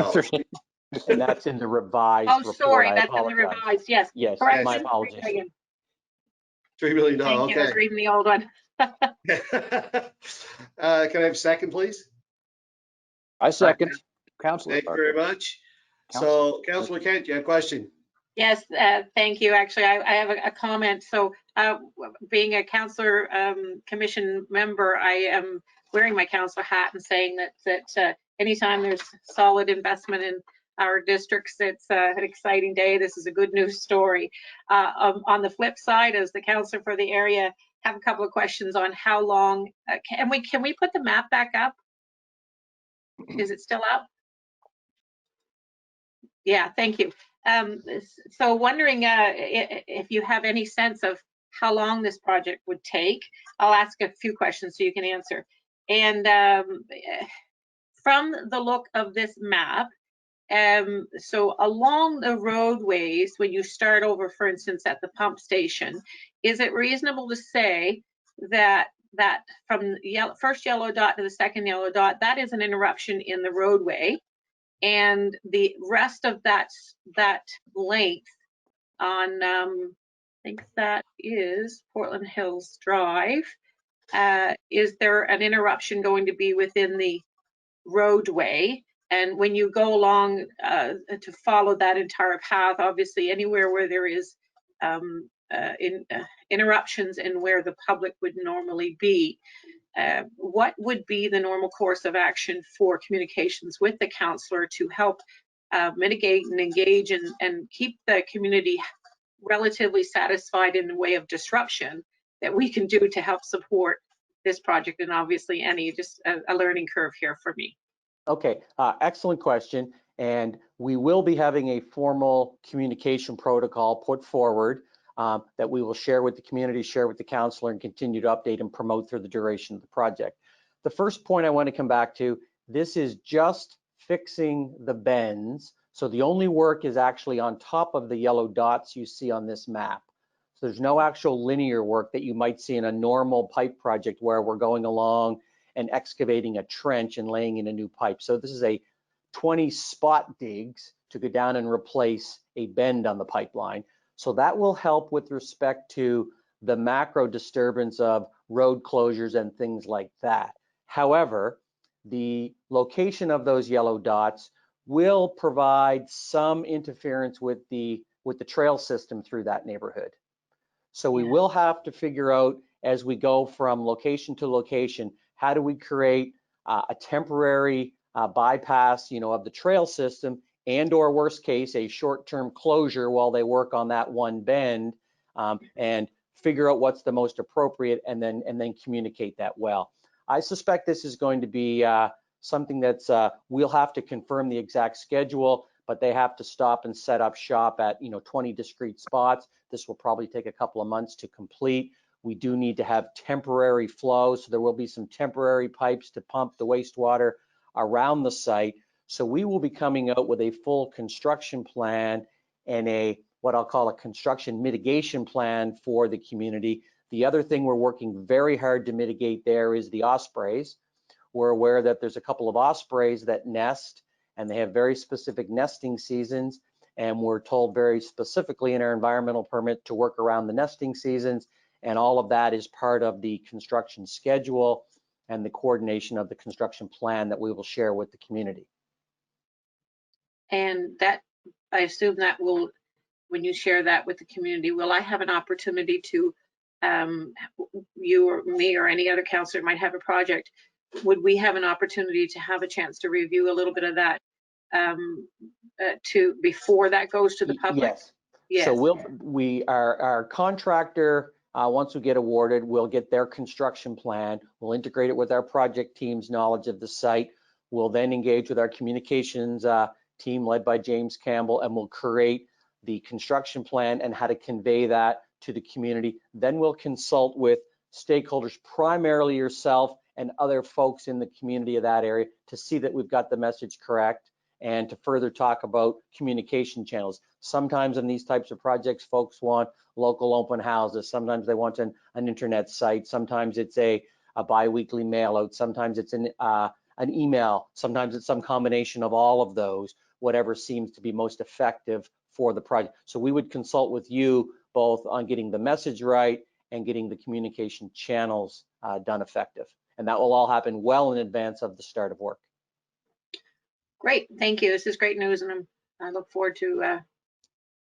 And that's in the revised report. Sorry, I that's apologize. in the revised, yes. Yes, Correction, my apologies. $3 million, Thank you, I was okay. reading the old one. Can I have a second, please? I second. Councillor. Thank you very much. So, Councillor Kent, you have a question? Yes, thank you. Actually, I have a comment. So being a councillor commission member, I am wearing my councillor hat and saying that anytime there's solid investment in our districts, it's an exciting day. This is a good news story. On the flip side, as the councillor for the area, have a couple of questions on how long, can we put the map back up? Is it still up? Yeah, thank you. So wondering if you have any sense of how long this project would take. I'll ask a few questions so you can answer. And from the look of this map, so along the roadways, when you start over, for instance, at the pump station, is it reasonable to say that from the first yellow dot to the second yellow dot, that is an interruption in the roadway? And the rest of that length on, I think that is Portland Hills Drive, is there an interruption going to be within the roadway? And when you go along to follow that entire path, obviously anywhere where there is interruptions and where the public would normally be, what would be the normal course of action for communications with the councillor to help mitigate and engage and keep the community relatively satisfied in the way of disruption that we can do to help support this project? And obviously just a learning curve here for me. Okay, excellent question. And we will be having a formal communication protocol put forward. that we will share with the community, share with the councilor, and continue to update and promote through the duration of the project. The first point I want to come back to, this is just fixing the bends. So the only work is actually on top of the yellow dots you see on this map. So there's no actual linear work that you might see in a normal pipe project where we're going along and excavating a trench and laying in a new pipe. So this is a 20 spot digs to go down and replace a bend on the pipeline. So that will help with respect to the macro disturbance of road closures and things like that. However, the location of those yellow dots will provide some interference with the trail system through that neighborhood. So we will have to figure out as we go from location to location, how do we create a temporary bypass, of the trail system, and or worst case, a short-term closure while they work on that one bend, and figure out what's the most appropriate, and then communicate that well. I suspect this is going to be something that's we'll have to confirm the exact schedule, but they have to stop and set up shop at 20 discrete spots. This will probably take a couple of months to complete. We do need to have temporary flow, so there will be some temporary pipes to pump the wastewater around the site. So we will be coming out with a full construction plan and what I'll call a construction mitigation plan for the community. The other thing we're working very hard to mitigate there is the ospreys. We're aware that there's a couple of ospreys that nest, and they have very specific nesting seasons, and we're told very specifically in our environmental permit to work around the nesting seasons, and all of that is part of the construction schedule and the coordination of the construction plan that we will share with the community. And that, I assume that will, when you share that with the community, will I have an opportunity to, you or me or any other counselor might have a project, would we have an opportunity to have a chance to review a little bit of that before that goes to the public? Yes. Yes. So our contractor, once we get awarded, we'll get their construction plan. We'll integrate it with our project team's knowledge of the site. We'll then engage with our communications team led by James Campbell, and we'll create the construction plan and how to convey that to the community. Then we'll consult with stakeholders, primarily yourself and other folks in the community of that area, to see that we've got the message correct and to further talk about communication channels. Sometimes in these types of projects, folks want local open houses. Sometimes they want an internet site. Sometimes it's a bi-weekly mail out. Sometimes it's an email. Sometimes it's some combination of all of those, whatever seems to be most effective for the project. So we would consult with you both on getting the message right and getting the communication channels done effective. And that will all happen well in advance of the start of work. Great, thank you. This is great news, and I look forward to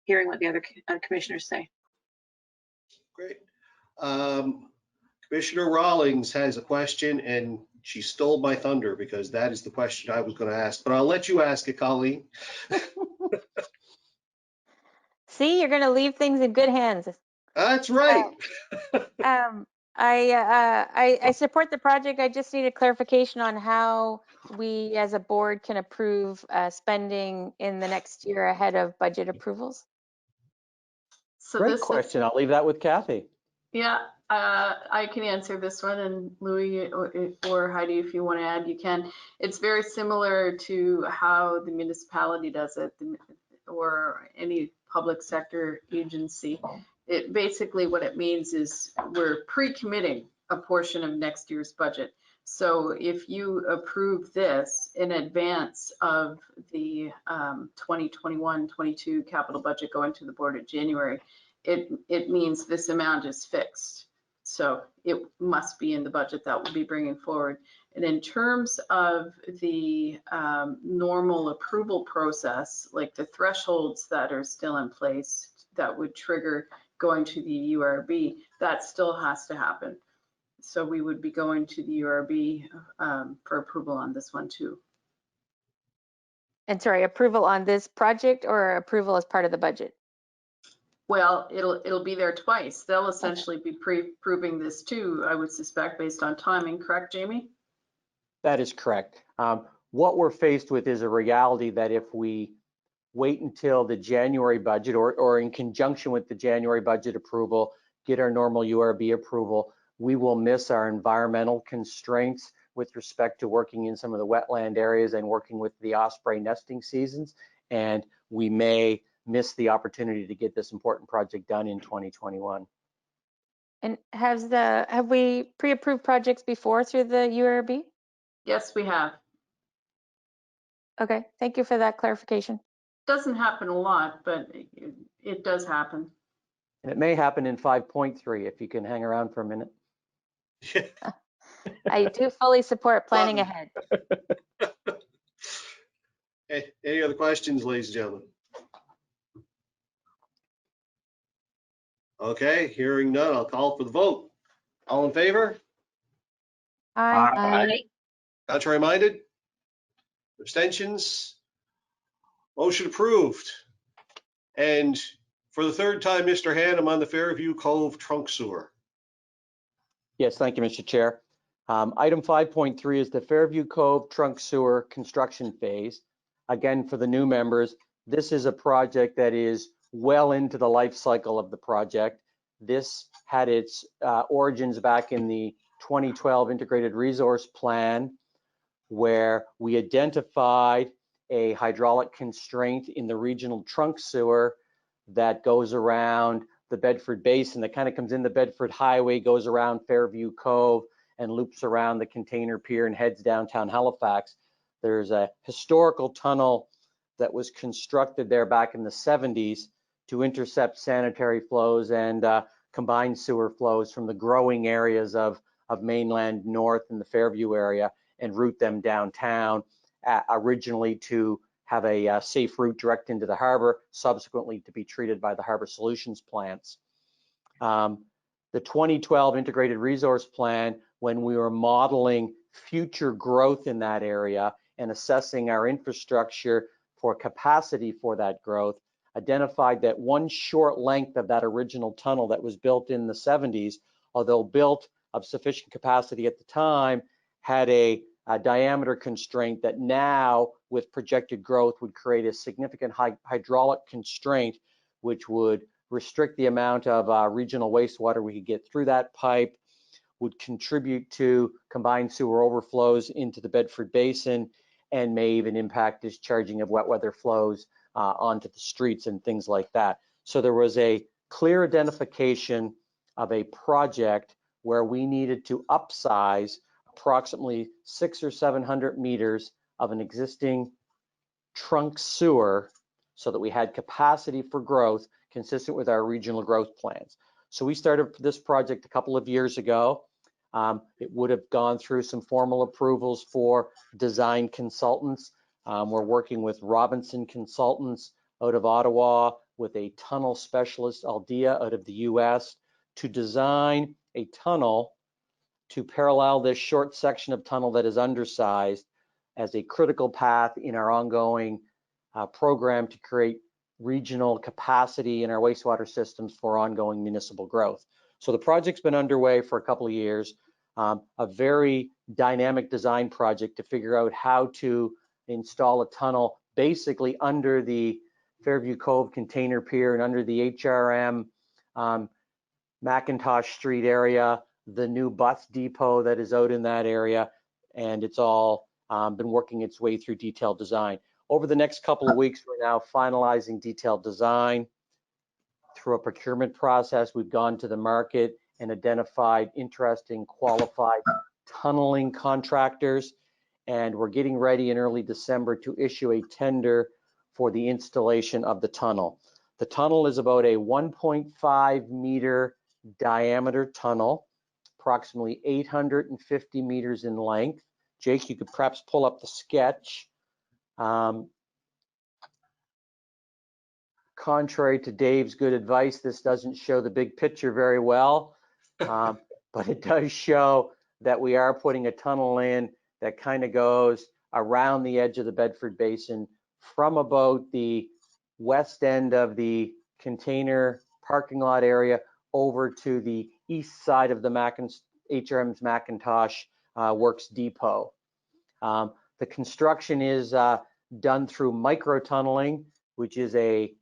hearing what the other commissioners say. Great. Commissioner Rawlings has a question, and she stole my thunder because that is the question I was going to ask, but I'll let you ask it, Colleen. See, you're going to leave things in good hands. That's right. I support the project. I just need a clarification on how we as a board can approve spending in the next year ahead of budget approvals. So Great question. I'll leave that with Kathy. Yeah, I can answer this one, and Louis or Heidi, if you want to add, you can. It's very similar to how the municipality does it, or any public sector agency. It basically, what it means is we're pre-committing a portion of next year's budget. So if you approve this in advance of the 2021-22 capital budget going to the board in January, it means this amount is fixed. So it must be in the budget that we'll be bringing forward. And in terms of the normal approval process, like the thresholds that are still in place that would trigger going to the URB, that still has to happen. So we would be going to the URB for approval on this one too. And sorry, approval on this project or approval as part of the budget? Well, it'll be there twice. They'll essentially be pre-approving this too, I would suspect, based on timing. Correct, Jamie? That is correct. What we're faced with is a reality that if we wait until the January budget or in conjunction with the January budget approval, get our normal URB approval, we will miss our environmental constraints with respect to working in some of the wetland areas and working with the osprey nesting seasons. And we may miss the opportunity to get this important project done in 2021. And have we pre-approved projects before through the URB? Yes, we have. Okay, thank you for that clarification. Doesn't happen a lot, but it does happen. And it may happen in 5.3 if you can hang around for a minute. I do fully support planning ahead. Any other questions, ladies and gentlemen? Okay, hearing none, I'll call for the vote. All in favor? Aye. Aye. Contrary minded? Abstentions? Motion approved. And for the third time, Mr. Hand, on the Fairview Cove trunk sewer. Yes, thank you, Mr. Chair. Item 5.3 is the Fairview Cove trunk sewer construction phase. Again, for the new members, this is a project that is well into the life cycle of the project. This had its origins back in the 2012 Integrated Resource Plan, where we identified a hydraulic constraint in the regional trunk sewer that goes around the Bedford Basin, that kind of comes in the Bedford Highway, goes around Fairview Cove and loops around the container pier and heads downtown Halifax. There's a historical tunnel that was constructed there back in the 70s to intercept sanitary flows and combined sewer flows from the growing areas of mainland north in the Fairview area and route them downtown, originally to have a safe route direct into the harbor, subsequently to be treated by the Harbor Solutions plants. The 2012 Integrated Resource Plan, when we were modeling future growth in that area and assessing our infrastructure for capacity for that growth, identified that one short length of that original tunnel that was built in the 70s, although built of sufficient capacity at the time, had a diameter constraint that now, with projected growth, would create a significant hydraulic constraint, which would restrict the amount of regional wastewater we could get through that pipe, would contribute to combined sewer overflows into the Bedford Basin, and may even impact discharging of wet weather flows onto the streets and things like that. So there was a clear identification of a project where we needed to upsize approximately 600 or 700 meters of an existing trunk sewer so that we had capacity for growth consistent with our regional growth plans. So we started this project a couple of years ago. It would have gone through some formal approvals for design consultants. We're working with Robinson Consultants out of Ottawa, with a tunnel specialist, Aldea, out of the US, to design a tunnel to parallel this short section of tunnel that is undersized as a critical path in our ongoing program to create regional capacity in our wastewater systems for ongoing municipal growth. So the project's been underway for a couple of years, a very dynamic design project to figure out how to install a tunnel basically under the Fairview Cove container pier and under the HRM McIntosh Street area, the new bus depot that is out in that area, and it's all been working its way through detailed design. Over the next couple of weeks, we're now finalizing detailed design. Through a procurement process, we've gone to the market and identified interesting qualified tunneling contractors, and we're getting ready in early December to issue a tender for the installation of the tunnel. The tunnel is about a 1.5 meter diameter tunnel, approximately 850 meters in length. Jake, you could perhaps pull up the sketch. Contrary to Dave's good advice, this doesn't show the big picture very well, but it does show that we are putting a tunnel in that kind of goes around the edge of the Bedford Basin from about the west end of the container parking lot area over to the east side of the HRM's McIntosh Works Depot. The construction is done through micro tunneling, which is a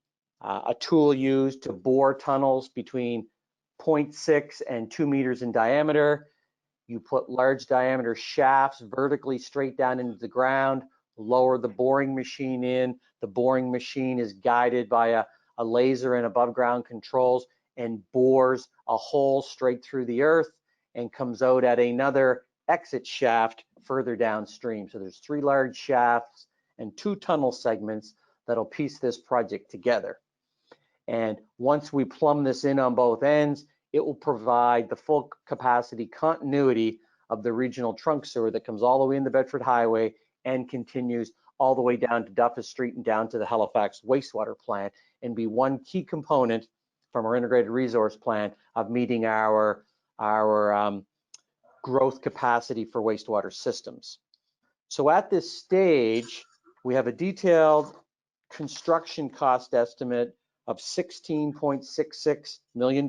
tool used to bore tunnels between 0.6 and 2 meters in diameter. You put large diameter shafts vertically straight down into the ground, lower the boring machine in. The boring machine is guided by a laser and above ground controls and bores a hole straight through the earth and comes out at another exit shaft further downstream. So there's 3 large shafts and 2 tunnel segments that'll piece this project together. And once we plumb this in on both ends, it will provide the full capacity continuity of the regional trunk sewer that comes all the way in the Bedford Highway and continues all the way down to Duffus Street and down to the Halifax wastewater plant, and be one key component from our integrated resource plan of meeting our growth capacity for wastewater systems. So at this stage, we have a detailed construction cost estimate of $16.66 million,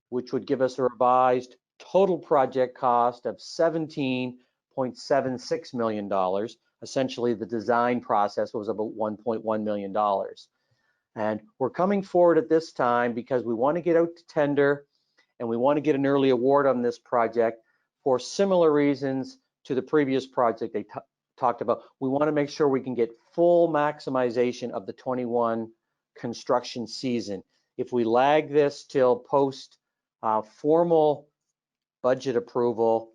which would give us a revised total project cost of $17.76 million. Essentially, the design process was about $1.1 million. And we're coming forward at this time because we want to get out to tender and we want to get an early award on this project for similar reasons to the previous project they talked about. We want to make sure we can get full maximization of the 21 construction season. If we lag this till post formal budget approval,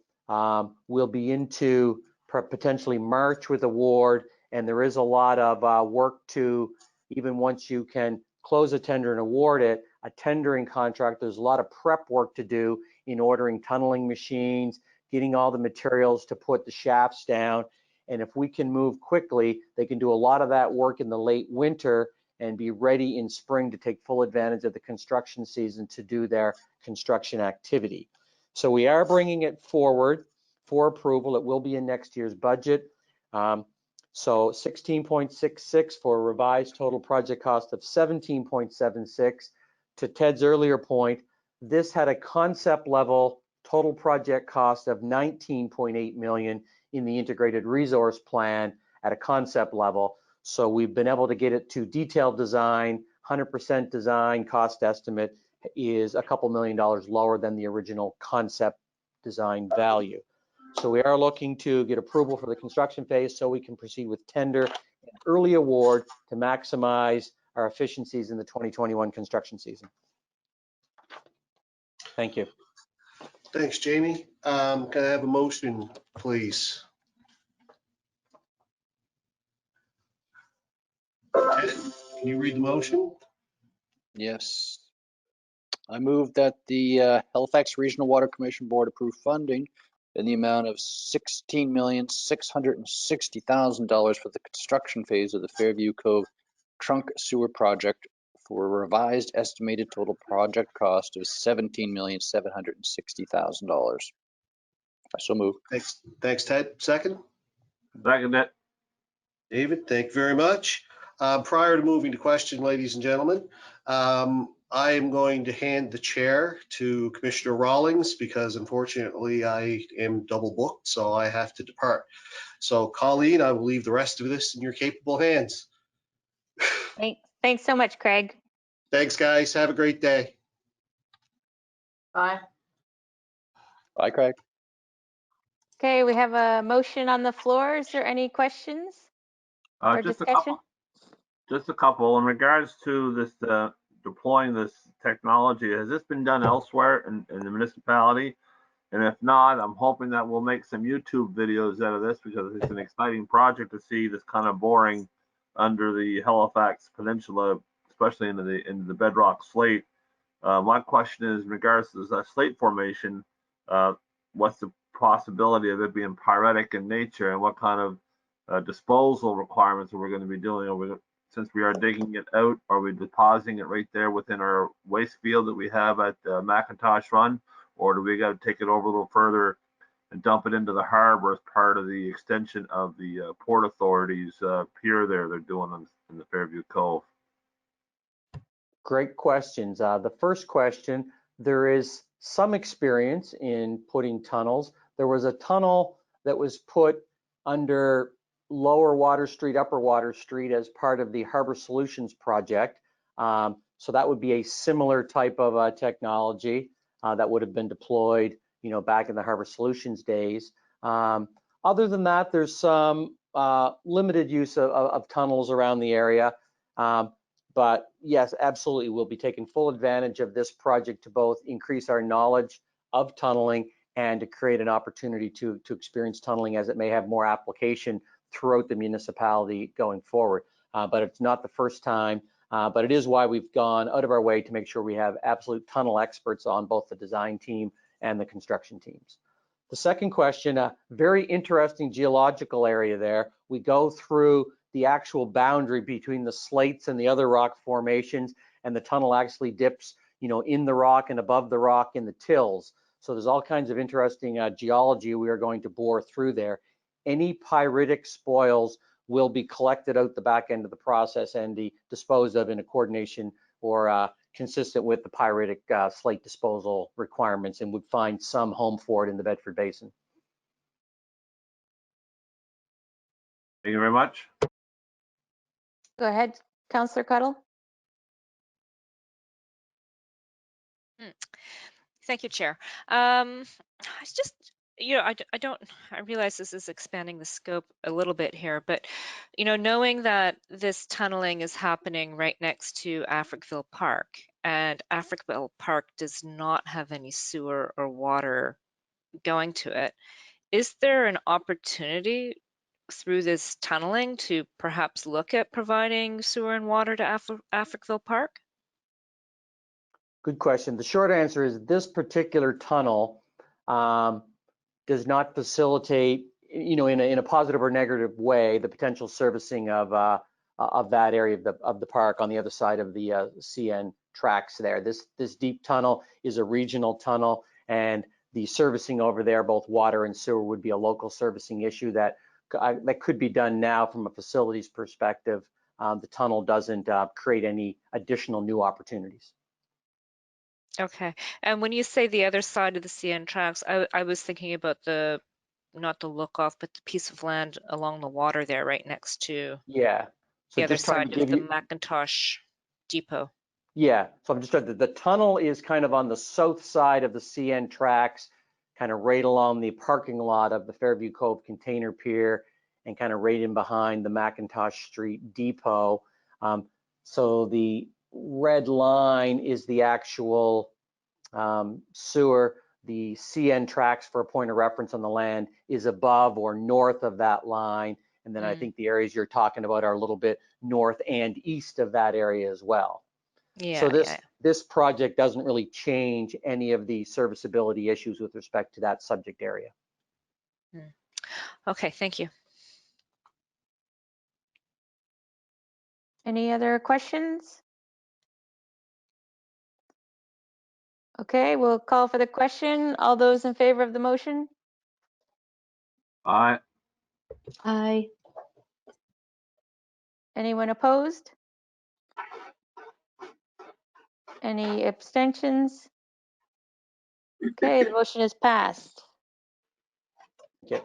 we'll be into potentially March with award, and there is a lot of work to, even once you can close a tender and award it, a tendering contract, there's a lot of prep work to do in ordering tunneling machines, getting all the materials to put the shafts down. And if we can move quickly, they can do a lot of that work in the late winter and be ready in spring to take full advantage of the construction season to do their construction activity. So we are bringing it forward for approval. It will be in next year's budget. So 16.66 for a revised total project cost of 17.76. To Ted's earlier point, this had a concept level total project cost of 19.8 million in the integrated resource plan at a concept level. So we've been able to get it to detailed design, 100% design cost estimate is a couple $1 million lower than the original concept design value. So we are looking to get approval for the construction phase so we can proceed with tender and early award to maximize our efficiencies in the 2021 construction season. Thank you. Thanks, Jamie. Can I have a motion, please? Ted, can you read the motion? Yes. I move that the Halifax Regional Water Commission Board approve funding in the amount of $16,660,000 for the construction phase of the Fairview Cove trunk sewer project for a revised estimated total project cost of $17,760,000. I so move. Thanks, Ted. Second? Second it. David, thank you very much. Prior to moving to question, ladies and gentlemen, I am going to hand the chair to Commissioner Rawlings because unfortunately I am double booked, so I have to depart. So Colleen, I will leave the rest of this in your capable hands. Thanks so much, Craig. Thanks, guys. Have a great day. Bye. Bye, Craig. Okay, we have a motion on the floor. Is there any questions or discussion? Just a couple in regards to this deploying this technology. Has this been done elsewhere in the municipality? And if not, I'm hoping that we'll make some YouTube videos out of this because it's an exciting project to see this kind of boring under the Halifax Peninsula, especially into the bedrock slate. My question is in regards to the slate formation, what's the possibility of it being pyretic in nature, and what kind of disposal requirements are we going to be doing? Since we are digging it out, are we depositing it right there within our waste field that we have at McIntosh Run, or do we got to take it over a little further and dump it into the harbor as part of the extension of the Port Authority's pier there they're doing in the Fairview Cove? Great questions. The first question, there is some experience in putting tunnels. There was a tunnel that was put under Lower Water Street, Upper Water Street as part of the Harbor Solutions project. So that would be a similar type of technology that would have been deployed, back in the Harbor Solutions days. Other than that, there's some limited use of tunnels around the area. But yes, absolutely, we'll be taking full advantage of this project to both increase our knowledge of tunneling and to create an opportunity to experience tunneling as it may have more application throughout the municipality going forward. But it's not the first time, but it is why we've gone out of our way to make sure we have absolute tunnel experts on both the design team and the construction teams. The second question, a very interesting geological area there. We go through the actual boundary between the slates and the other rock formations, and the tunnel actually dips, in the rock and above the rock in the tills. So there's all kinds of interesting geology we are going to bore through there. Any pyritic spoils will be collected out the back end of the process and disposed of in a coordination or consistent with the pyritic slate disposal requirements, and would find some home for it in the Bedford Basin. Thank you very much. Go ahead, Councillor Cuddle. Thank you, Chair. It's just, I realize this is expanding the scope a little bit here, but, knowing that this tunneling is happening right next to Africville Park, and Africville Park does not have any sewer or water going to it, is there an opportunity through this tunneling to perhaps look at providing sewer and water to Africville Park? Good question. The short answer is this particular tunnel does not facilitate, in a positive or negative way, the potential servicing of that area of the park on the other side of the CN tracks there. This deep tunnel is a regional tunnel, and the servicing over there, both water and sewer, would be a local servicing issue that could be done now from a facilities perspective. The tunnel doesn't create any additional new opportunities. Okay, and when you say the other side of the CN tracks, I was thinking about not the look off, but the piece of land along the water there, right next to the other side of the Macintosh Depot. Yeah, so I'm just trying the tunnel is kind of on the south side of the CN tracks, kind of right along the parking lot of the Fairview Cove container pier, and kind of right in behind the Macintosh Street Depot. So the red line is the actual sewer. The CN tracks, for a point of reference on the land, is above or north of that line. And then I think the areas you're talking about are a little bit north and east of that area as well. Yeah. So this project doesn't really change any of the serviceability issues with respect to that subject area. Okay, thank you. Any other questions? Okay, we'll call for the question. All those in favor of the motion? Aye. Aye. Anyone opposed? Any abstentions? Okay, the motion is passed. Okay.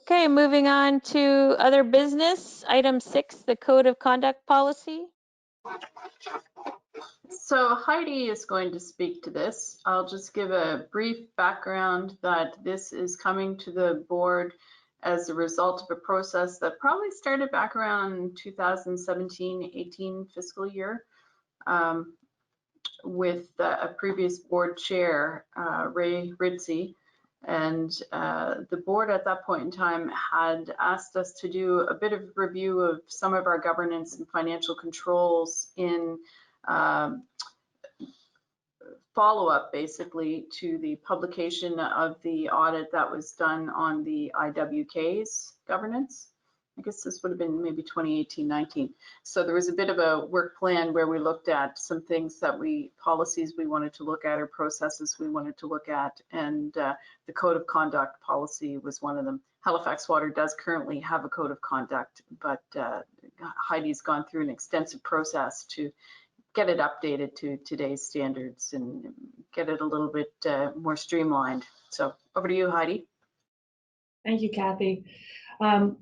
Okay, moving on to other business. Item 6, the Code of Conduct Policy. So Heidi is going to speak to this. I'll just give a brief background that this is coming to the board as a result of a process that probably started back around 2017-18 fiscal year with a previous board chair, Ray Ritzy. And the board at that point in time had asked us to do a bit of review of some of our governance and financial controls in follow-up basically to the publication of the audit that was done on the IWK's governance. I guess this would have been maybe 2018-19. So there was a bit of a work plan where we looked at some things that policies we wanted to look at or processes we wanted to look at, and the code of conduct policy was one of them. Halifax Water does currently have a code of conduct, but Heidi's gone through an extensive process to get it updated to today's standards and get it a little bit more streamlined. So over to you, Heidi. Thank you, Kathy. Um,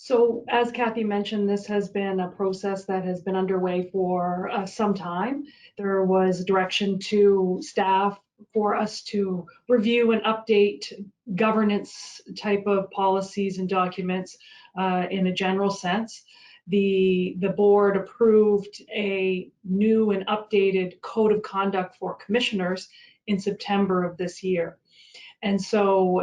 So as Kathy mentioned, this has been a process that has been underway for some time. There was direction to staff for us to review and update governance type of policies and documents in a general sense. The board approved a new and updated code of conduct for commissioners in September of this year. And so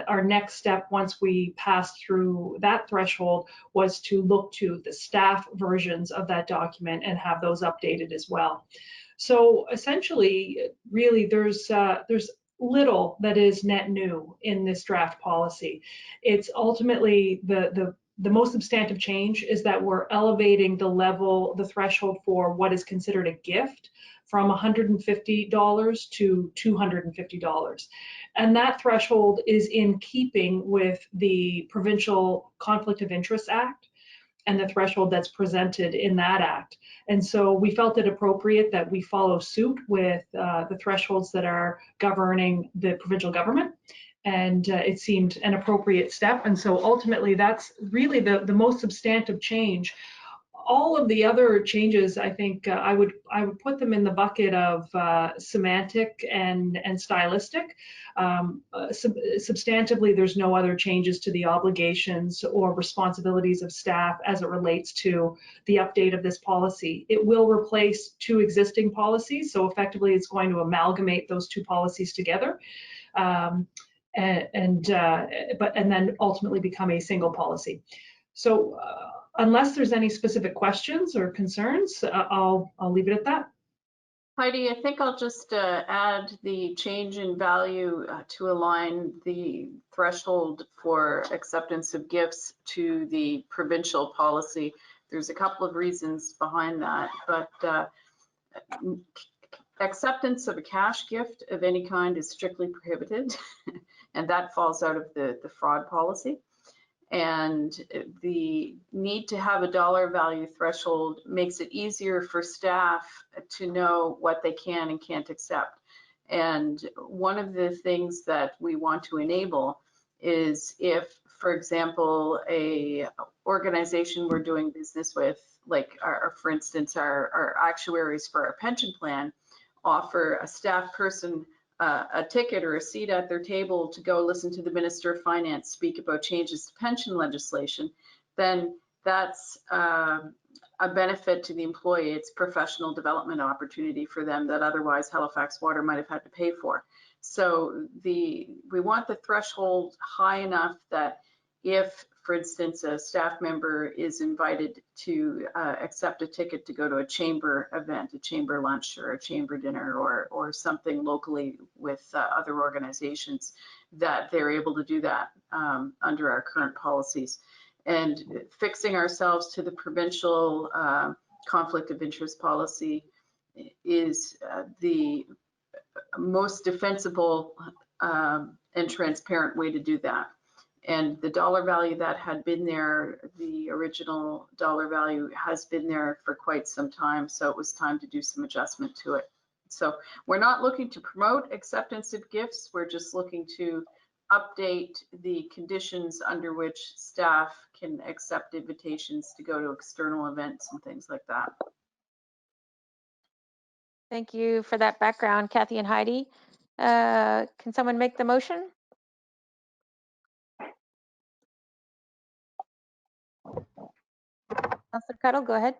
our next step, once we passed through that threshold, was to look to the staff versions of that document and have those updated as well. So essentially, really, there's little that is net new in this draft policy. It's ultimately the most substantive change is that we're elevating the threshold for what is considered a gift from $150 to $250. And that threshold is in keeping with the Provincial Conflict of Interest Act and the threshold that's presented in that act. And so we felt it appropriate that we follow suit with the thresholds that are governing the provincial government. And it seemed an appropriate step. And so ultimately, that's really the most substantive change. All of the other changes, I think I would put them in the bucket of semantic and stylistic. Substantively, there's no other changes to the obligations or responsibilities of staff as it relates to the update of this policy. It will replace two existing policies, so effectively it's going to amalgamate those two policies together. And then ultimately become a single policy. So unless there's any specific questions or concerns, I'll leave it at that. Heidi, I think I'll just add the change in value to align the threshold for acceptance of gifts to the provincial policy. There's a couple of reasons behind that, but acceptance of a cash gift of any kind is strictly prohibited, and that falls out of the fraud policy. And the need to have a dollar value threshold makes it easier for staff to know what they can and can't accept. And one of the things that we want to enable is if, for example, a organization we're doing business with, like for instance, our actuaries for our pension plan, offer a staff person a ticket or a seat at their table to go listen to the Minister of Finance speak about changes to pension legislation, then that's a benefit to the employee. It's professional development opportunity for them that otherwise Halifax Water might have had to pay for. So we want the threshold high enough that if, for instance, a staff member is invited to accept a ticket to go to a chamber event, a chamber lunch or a chamber dinner or something locally with other organizations, that they're able to do that under our current policies. And fixing ourselves to the provincial conflict of interest policy is the most defensible and transparent way to do that. And the dollar value that had been there, the original dollar value has been there for quite some time, so it was time to do some adjustment to it. So we're not looking to promote acceptance of gifts, we're just looking to update the conditions under which staff can accept invitations to go to external events and things like that. Thank you for that background, Kathy and Heidi. Can someone make the motion? Councilor Cuddle, go ahead.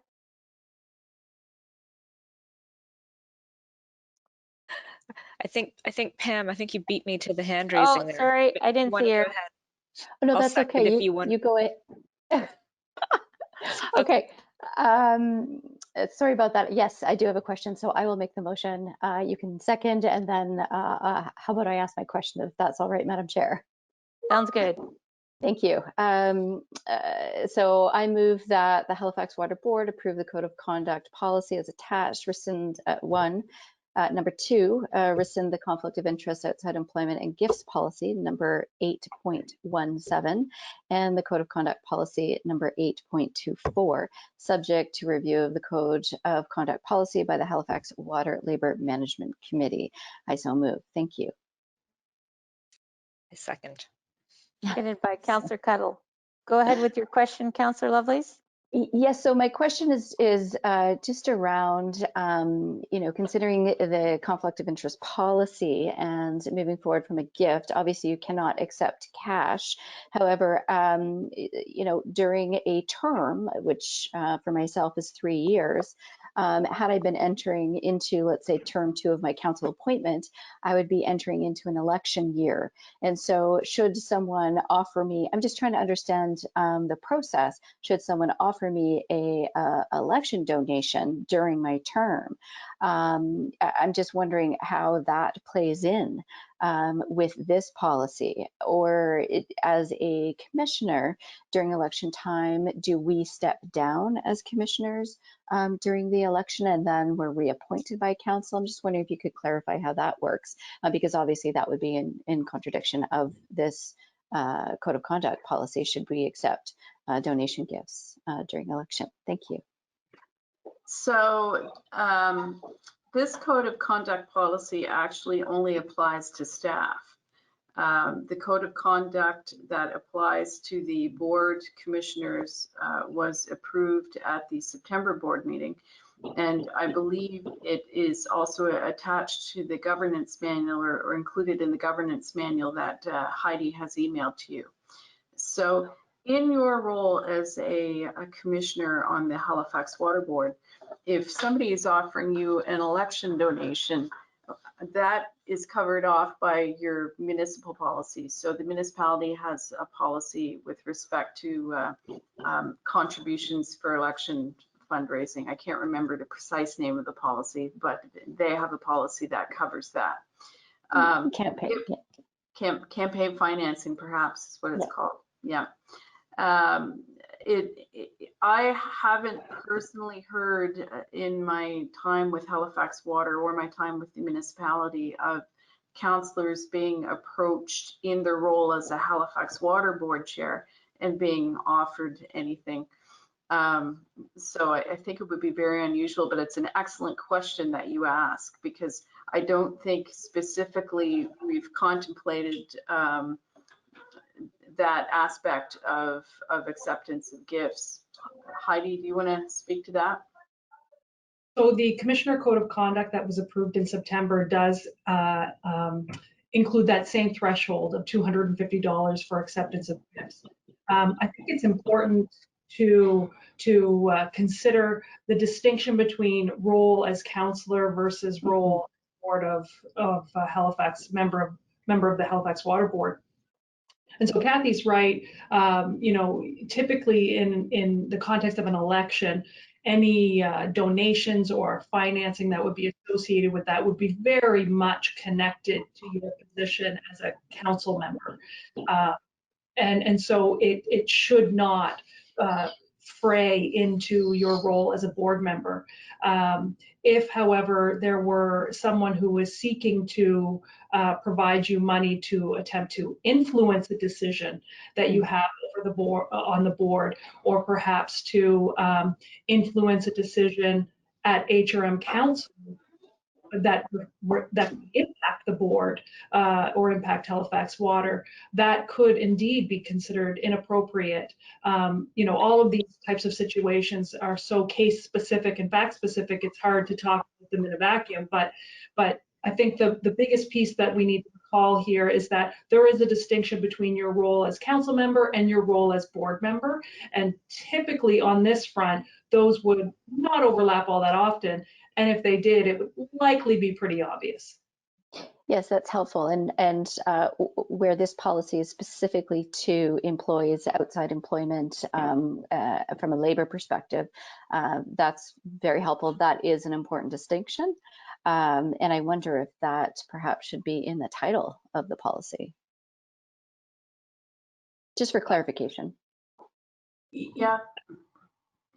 I think Pam, I think you beat me to the hand raising there. Sorry, I didn't see her. Oh, no, I'll that's second okay. if you want. You go ahead. Okay. Sorry about that. Yes, I do have a question, so I will make the motion. You can second, and then how about I ask my question, if that's all right, Madam Chair? Sounds good. Thank you. So I move that the Halifax Water Board approve the Code of Conduct policy as attached, rescind 1. Number 2, rescind the conflict of interest outside employment and gifts policy, number 8.17, and the Code of Conduct policy, number 8.24, subject to review of the Code of Conduct policy by the Halifax Water Labor Management Committee. I so move. Thank you. I second. Seconded by Councillor Cuddle. Go ahead with your question, Councillor Lovelace. Yes, so my question is just around, considering the conflict of interest policy and moving forward from a gift. Obviously, you cannot accept cash. However, during a term, which for myself is 3 years, had I been entering into, let's say, term 2 of my council appointment, I would be entering into an election year. And so should someone offer me, I'm just trying to understand the process, should someone offer me a election donation during my term, I'm just wondering how that plays in with this policy, or as a commissioner during election time, do we step down as commissioners during the election and then we're reappointed by council? I'm just wondering if you could clarify how that works, because obviously that would be in contradiction of this code of conduct policy should we accept donation gifts during election. Thank you. So this code of conduct policy actually only applies to staff. The code of conduct that applies to the board commissioners was approved at the September board meeting. And I believe it is also attached to the governance manual or included in the governance manual that Heidi has emailed to you. So in your role as a commissioner on the Halifax Water Board, if somebody is offering you an election donation, that is covered off by your municipal policy. So the municipality has a policy with respect to contributions for election fundraising. I can't remember the precise name of the policy, but they have a policy that covers that. Campaign financing, perhaps is what it's called. Yeah. I haven't personally heard in my time with Halifax Water or my time with the municipality of councillors being approached in their role as a Halifax Water Board chair and being offered anything. So I think it would be very unusual, but it's an excellent question that you ask, because I don't think specifically we've contemplated that aspect of acceptance of gifts. Heidi, do you want to speak to that? So the Commissioner Code of Conduct that was approved in September does include that same threshold of $250 for acceptance of gifts. I think it's important to consider the distinction between role as councillor versus role as board of Halifax member of the Halifax Water Board. And so Kathy's right. Typically in the context of an election, any donations or financing that would be associated with that would be very much connected to your position as a council member. And so it should not fray into your role as a board member. If, however, there were someone who was seeking to provide you money to attempt to influence a decision that you have over the board, on the board, or perhaps to influence a decision at HRM Council that impact the board or impact Halifax Water, that could indeed be considered inappropriate. All of these types of situations are so case specific and fact specific, it's hard to talk about them in a vacuum. But I think the biggest piece that we need to recall here is that there is a distinction between your role as council member and your role as board member. And typically on this front, those would not overlap all that often. And if they did, it would likely be pretty obvious. Yes, that's helpful. And where this policy is specifically to employees outside employment from a labor perspective, that's very helpful. That is an important distinction. And I wonder if that perhaps should be in the title of the policy. Just for clarification. Yeah.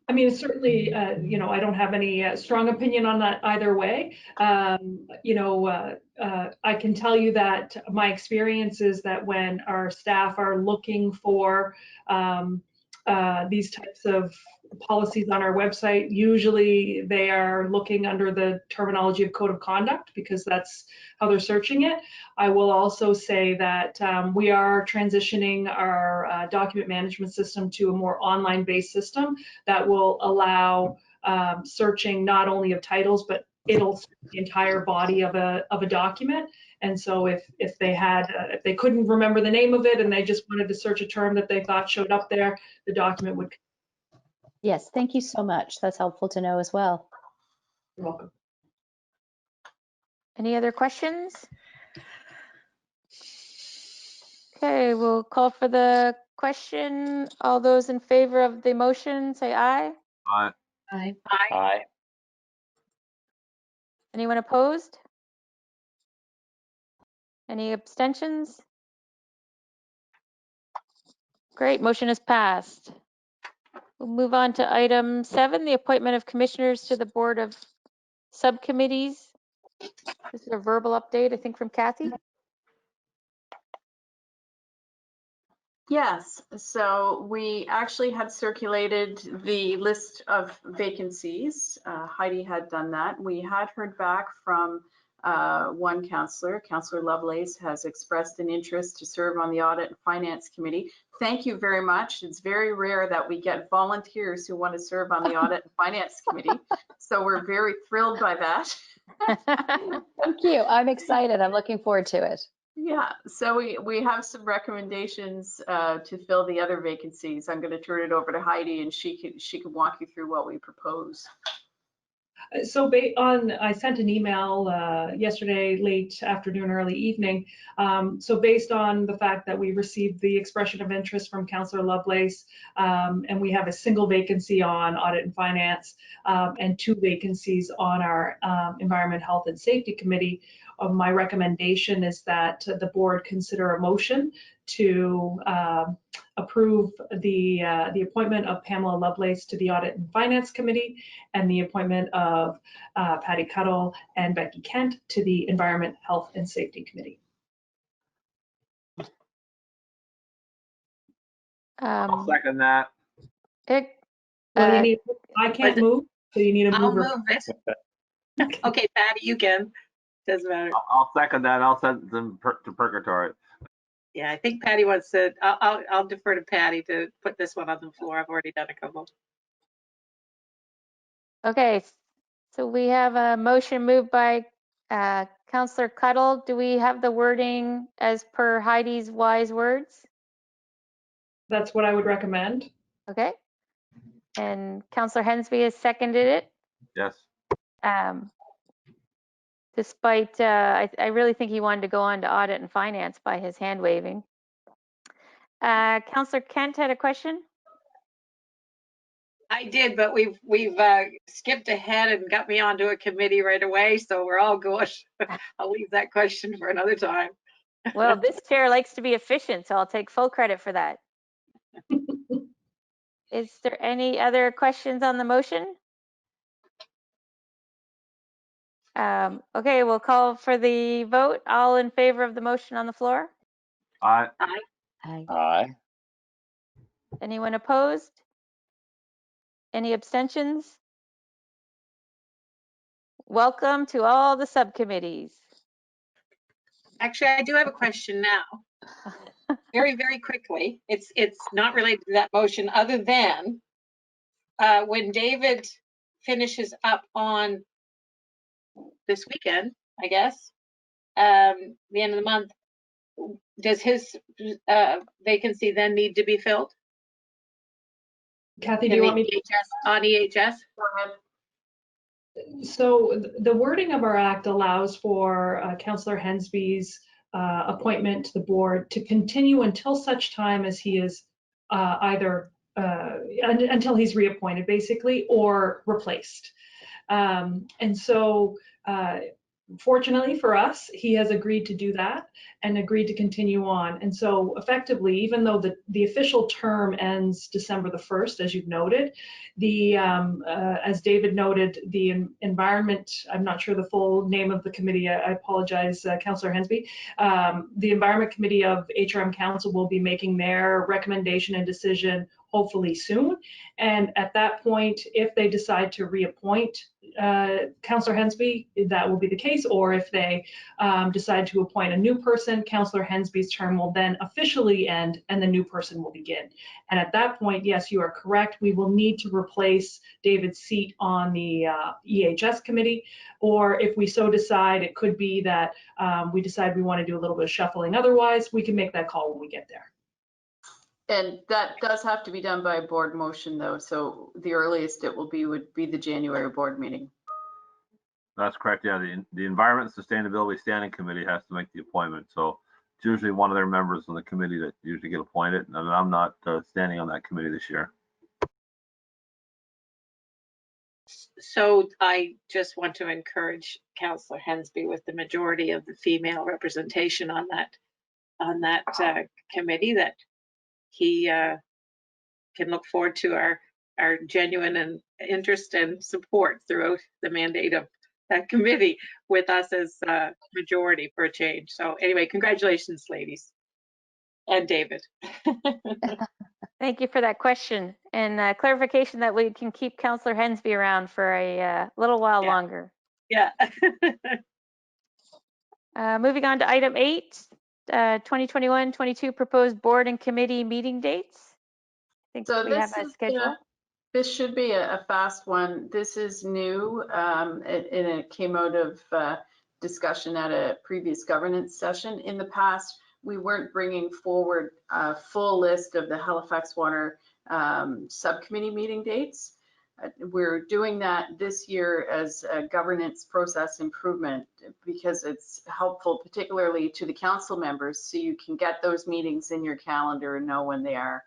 I mean, certainly, I don't have any strong opinion on that either way. I can tell you that my experience is that when our staff are looking for these types of policies on our website. Usually they are looking under the terminology of code of conduct because that's how they're searching it. I will also say that we are transitioning our document management system to a more online-based system that will allow searching not only of titles, but it'll search the entire body of a document. And so if they couldn't remember the name of it and they just wanted to search a term that they thought showed up there, the document would. Yes, thank you so much. That's helpful to know as well. You're welcome. Any other questions? Okay, we'll call for the question. All those in favor of the motion, say aye. Aye. Aye. Aye. Anyone opposed? Any abstentions? Great, motion is passed. We'll move on to item 7, the appointment of commissioners to the board of subcommittees. This is a verbal update, I think, from Kathy. Yes, so we actually had circulated the list of vacancies. Heidi had done that. We had heard back from one councillor. Councillor Lovelace has expressed an interest to serve on the Audit and Finance Committee. Thank you very much. It's very rare that we get volunteers who want to serve on the Audit and Finance Committee. So we're very thrilled by that. Thank you. I'm excited. I'm looking forward to it. Yeah, so we have some recommendations to fill the other vacancies. I'm going to turn it over to Heidi and she can walk you through what we propose. So I sent an email yesterday, late afternoon, early evening. So based on the fact that we received the expression of interest from Councillor Lovelace, and we have a single vacancy on Audit and Finance, and 2 vacancies on our Environment, Health and Safety Committee, my recommendation is that the board consider a motion to approve the appointment of Pamela Lovelace to the Audit and Finance Committee and the appointment of Patty Cuddle and Becky Kent to the Environment, Health and Safety Committee. I'll second that. Well, I can't move, so you need a I'll mover. move it. Okay, Patty, you can. Doesn't matter. I'll second that. I'll send them to purgatory. Yeah, I think Patty wants to, I'll defer to Patty to put this one on the floor. I've already done a couple. Okay, so we have a motion moved by Councillor Cuddle. Do we have the wording as per Heidi's wise words? That's what I would recommend. Okay. And Councillor Hensby has seconded it. Yes. Despite, I really think he wanted to go on to Audit and Finance by his hand waving. Councillor Kent had a question? I did, but we've skipped ahead and got me onto a committee right away, so we're all good. I'll leave that question for another time. Well, this chair likes to be efficient, so I'll take full credit for that. Is there any other questions on the motion? Okay, we'll call for the vote. All in favor of the motion on the floor? Aye. Aye. Aye. Anyone opposed? Any abstentions? Welcome to all the subcommittees. Actually, I do have a question now. Very, very quickly. It's not related to that motion other than when David finishes up on this weekend, I guess, the end of the month, does his vacancy then need to be filled? Kathy, do you want me to? On EHS? Go ahead. So the wording of our act allows for Councillor Hensby's appointment to the board to continue until such time as he is either until he's reappointed, basically, or replaced. And so fortunately for us, he has agreed to do that and agreed to continue on. And so effectively, even though the official term ends December the 1st, as you've noted, as David noted, the environment, I'm not sure the full name of the committee, I apologize, Councillor Hensby, the Environment Committee of HRM Council will be making their recommendation and decision hopefully soon. And at that point, if they decide to reappoint Councillor Hensby, that will be the case. Or if they decide to appoint a new person, Councillor Hensby's term will then officially end and the new person will begin. And at that point, yes, you are correct. We will need to replace David's seat on the EHS committee. Or if we so decide, it could be that we decide we want to do a little bit of shuffling. Otherwise, we can make that call when we get there. And that does have to be done by a board motion though. So the earliest it will be would be the January board meeting. That's correct. Yeah, the Environment and Sustainability Standing Committee has to make the appointment. So it's usually one of their members on the committee that usually get appointed. And I'm not standing on that committee this year. So I just want to encourage Councillor Hensby with the majority of the female representation on that committee that he can look forward to our genuine and interest and support throughout the mandate of that committee with us as majority for a change. So anyway, congratulations, ladies, and David. Thank you for that question and clarification that we can keep Councillor Hensby around for a little while longer. Yeah. Moving on to item 8, 2021-22 proposed board and committee meeting dates. I think So we have a schedule. This should be a fast one. This is new, and it came out of discussion at a previous governance session. In the past, we weren't bringing forward a full list of the Halifax Water subcommittee meeting dates. We're doing that this year as a governance process improvement because it's helpful, particularly to the council members, so you can get those meetings in your calendar and know when they are.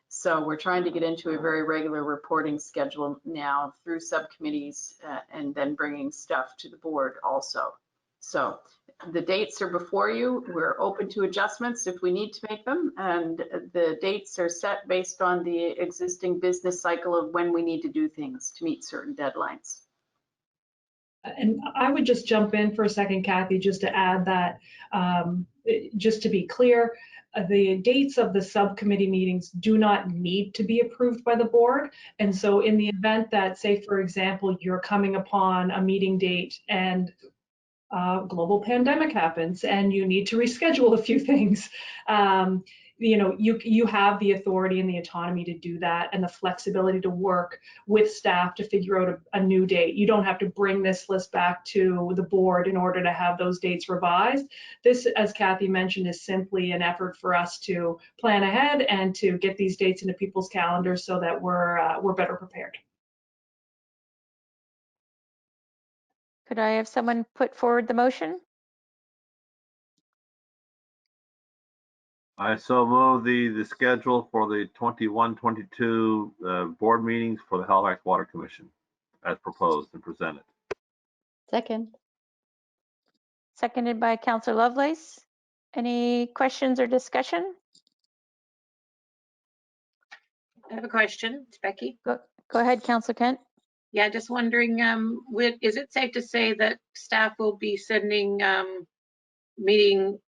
So we're trying to get into a very regular reporting schedule now through subcommittees and then bringing stuff to the board also. So the dates are before you. We're open to adjustments if we need to make them. And the dates are set based on the existing business cycle of when we need to do things to meet certain deadlines. And I would just jump in for a second, Kathy, just to add that, just to be clear, the dates of the subcommittee meetings do not need to be approved by the board. And so in the event that, say, for example, you're coming upon a meeting date and global pandemic happens and you need to reschedule a few things, you know, you have the authority and the autonomy to do that and the flexibility to work with staff to figure out a new date. You don't have to bring this list back to the board in order to have those dates revised. This, as Kathy mentioned, is simply an effort for us to plan ahead and to get these dates into people's calendars so that we're better prepared. Could I have someone put forward the motion? I so move the schedule for the 21-22 board meetings for the Halifax Water Commission as proposed and presented. Second. Seconded by Councillor Lovelace. Any questions or discussion? I have a question. It's Becky. Go ahead, Councillor Kent. Yeah, just wondering, is it safe to say that staff will be sending meeting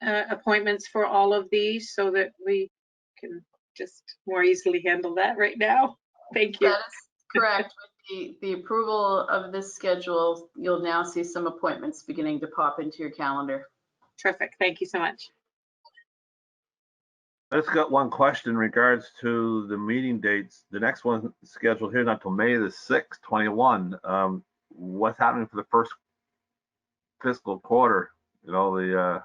appointments for all of these so that we can just more easily handle that right now? Thank you. That is correct. With the approval of this schedule, you'll now see some appointments beginning to pop into your calendar. Terrific. Thank you so much. I just got one question in regards to the meeting dates. The next one scheduled here not until May the 6th, 21. What's happening for the first fiscal quarter? You know, the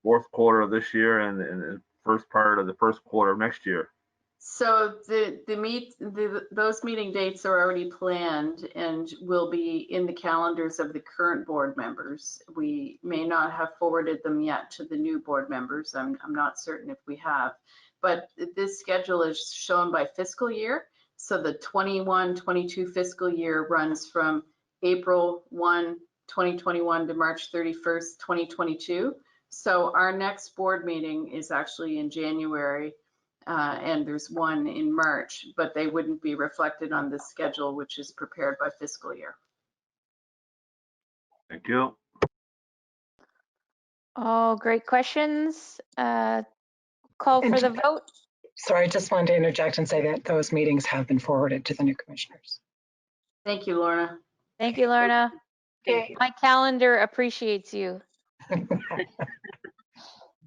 fourth quarter of this year and the first part of the first quarter of next year. So those meeting dates are already planned and will be in the calendars of the current board members. We may not have forwarded them yet to the new board members. I'm not certain if we have, but this schedule is shown by fiscal year. So the 21-22 fiscal year runs from April 1 2021 to March 31st, 2022. So our next board meeting is actually in January, and there's one in March, but they wouldn't be reflected on this schedule, which is prepared by fiscal year. Thank you. All great questions. Call for the vote. Sorry, I just wanted to interject and say that those meetings have been forwarded to the new commissioners. Thank you, Lorna. Thank you, Lorna. Okay. My calendar appreciates you.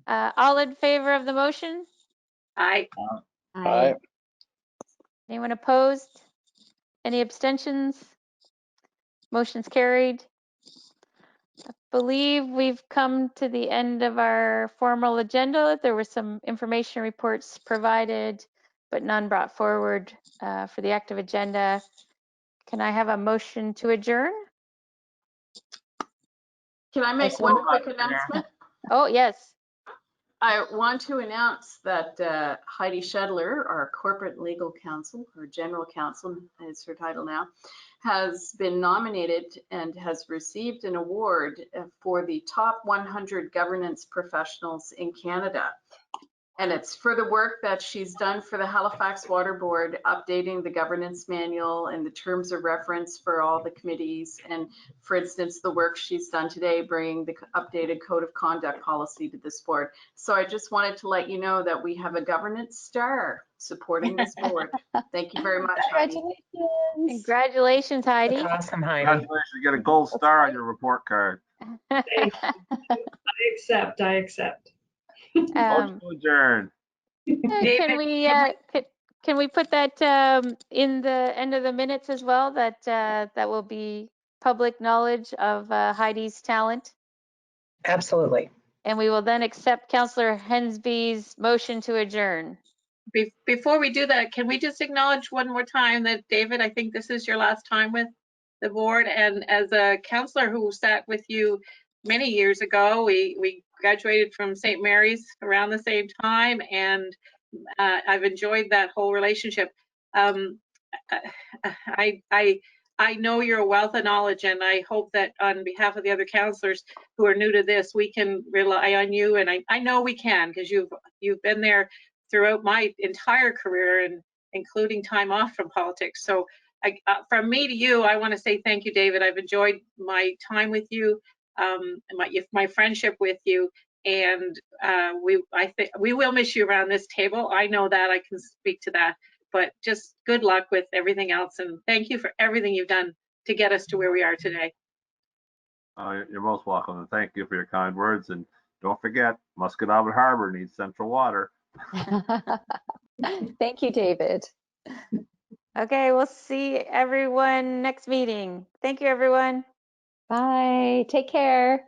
All in favor of the motion? Aye. Aye. Anyone opposed? Any abstentions? Motion's carried. I believe we've come to the end of our formal agenda. There were some information reports provided, but none brought forward for the active agenda. Can I have a motion to adjourn? Can I make one quick announcement? Oh, yes. I want to announce that Heidi Shedler, our corporate legal counsel, or general counsel is her title now, has been nominated and has received an award for the top 100 governance professionals in Canada. And it's for the work that she's done for the Halifax Water Board, updating the governance manual and the terms of reference for all the committees. And for instance, the work she's done today, bringing the updated code of conduct policy to this board. So I just wanted to let you know that we have a governance star supporting this board. Thank you very much, Heidi. Congratulations. Congratulations, Heidi. That's awesome, Heidi. Congratulations, you get a gold star on your report card. Thank you. I accept. Motion to adjourn. Can we put that in the end of the minutes as well, that that will be public knowledge of Heidi's talent? Absolutely. And we will then accept Councillor Hensby's motion to adjourn. Before we do that, can we just acknowledge one more time that, David, I think this is your last time with the board, and as a counselor who sat with you many years ago, we graduated from St. Mary's around the same time, and I've enjoyed that whole relationship. I know you're a wealth of knowledge, and I hope that on behalf of the other counselors who are new to this, we can rely on you, and I know we can, because you've been there throughout my entire career, and including time off from politics. So from me to you, I want to say thank you, David. I've enjoyed my time with you, my friendship with you, and I think we will miss you around this table. I know that, I can speak to that. But just good luck with everything else, and thank you for everything you've done to get us to where we are today. You're most welcome, and thank you for your kind words. And don't forget, Musquedoboit Harbor needs central water. Thank you, David. Okay, we'll see everyone next meeting. Thank you, everyone. Bye. Take care.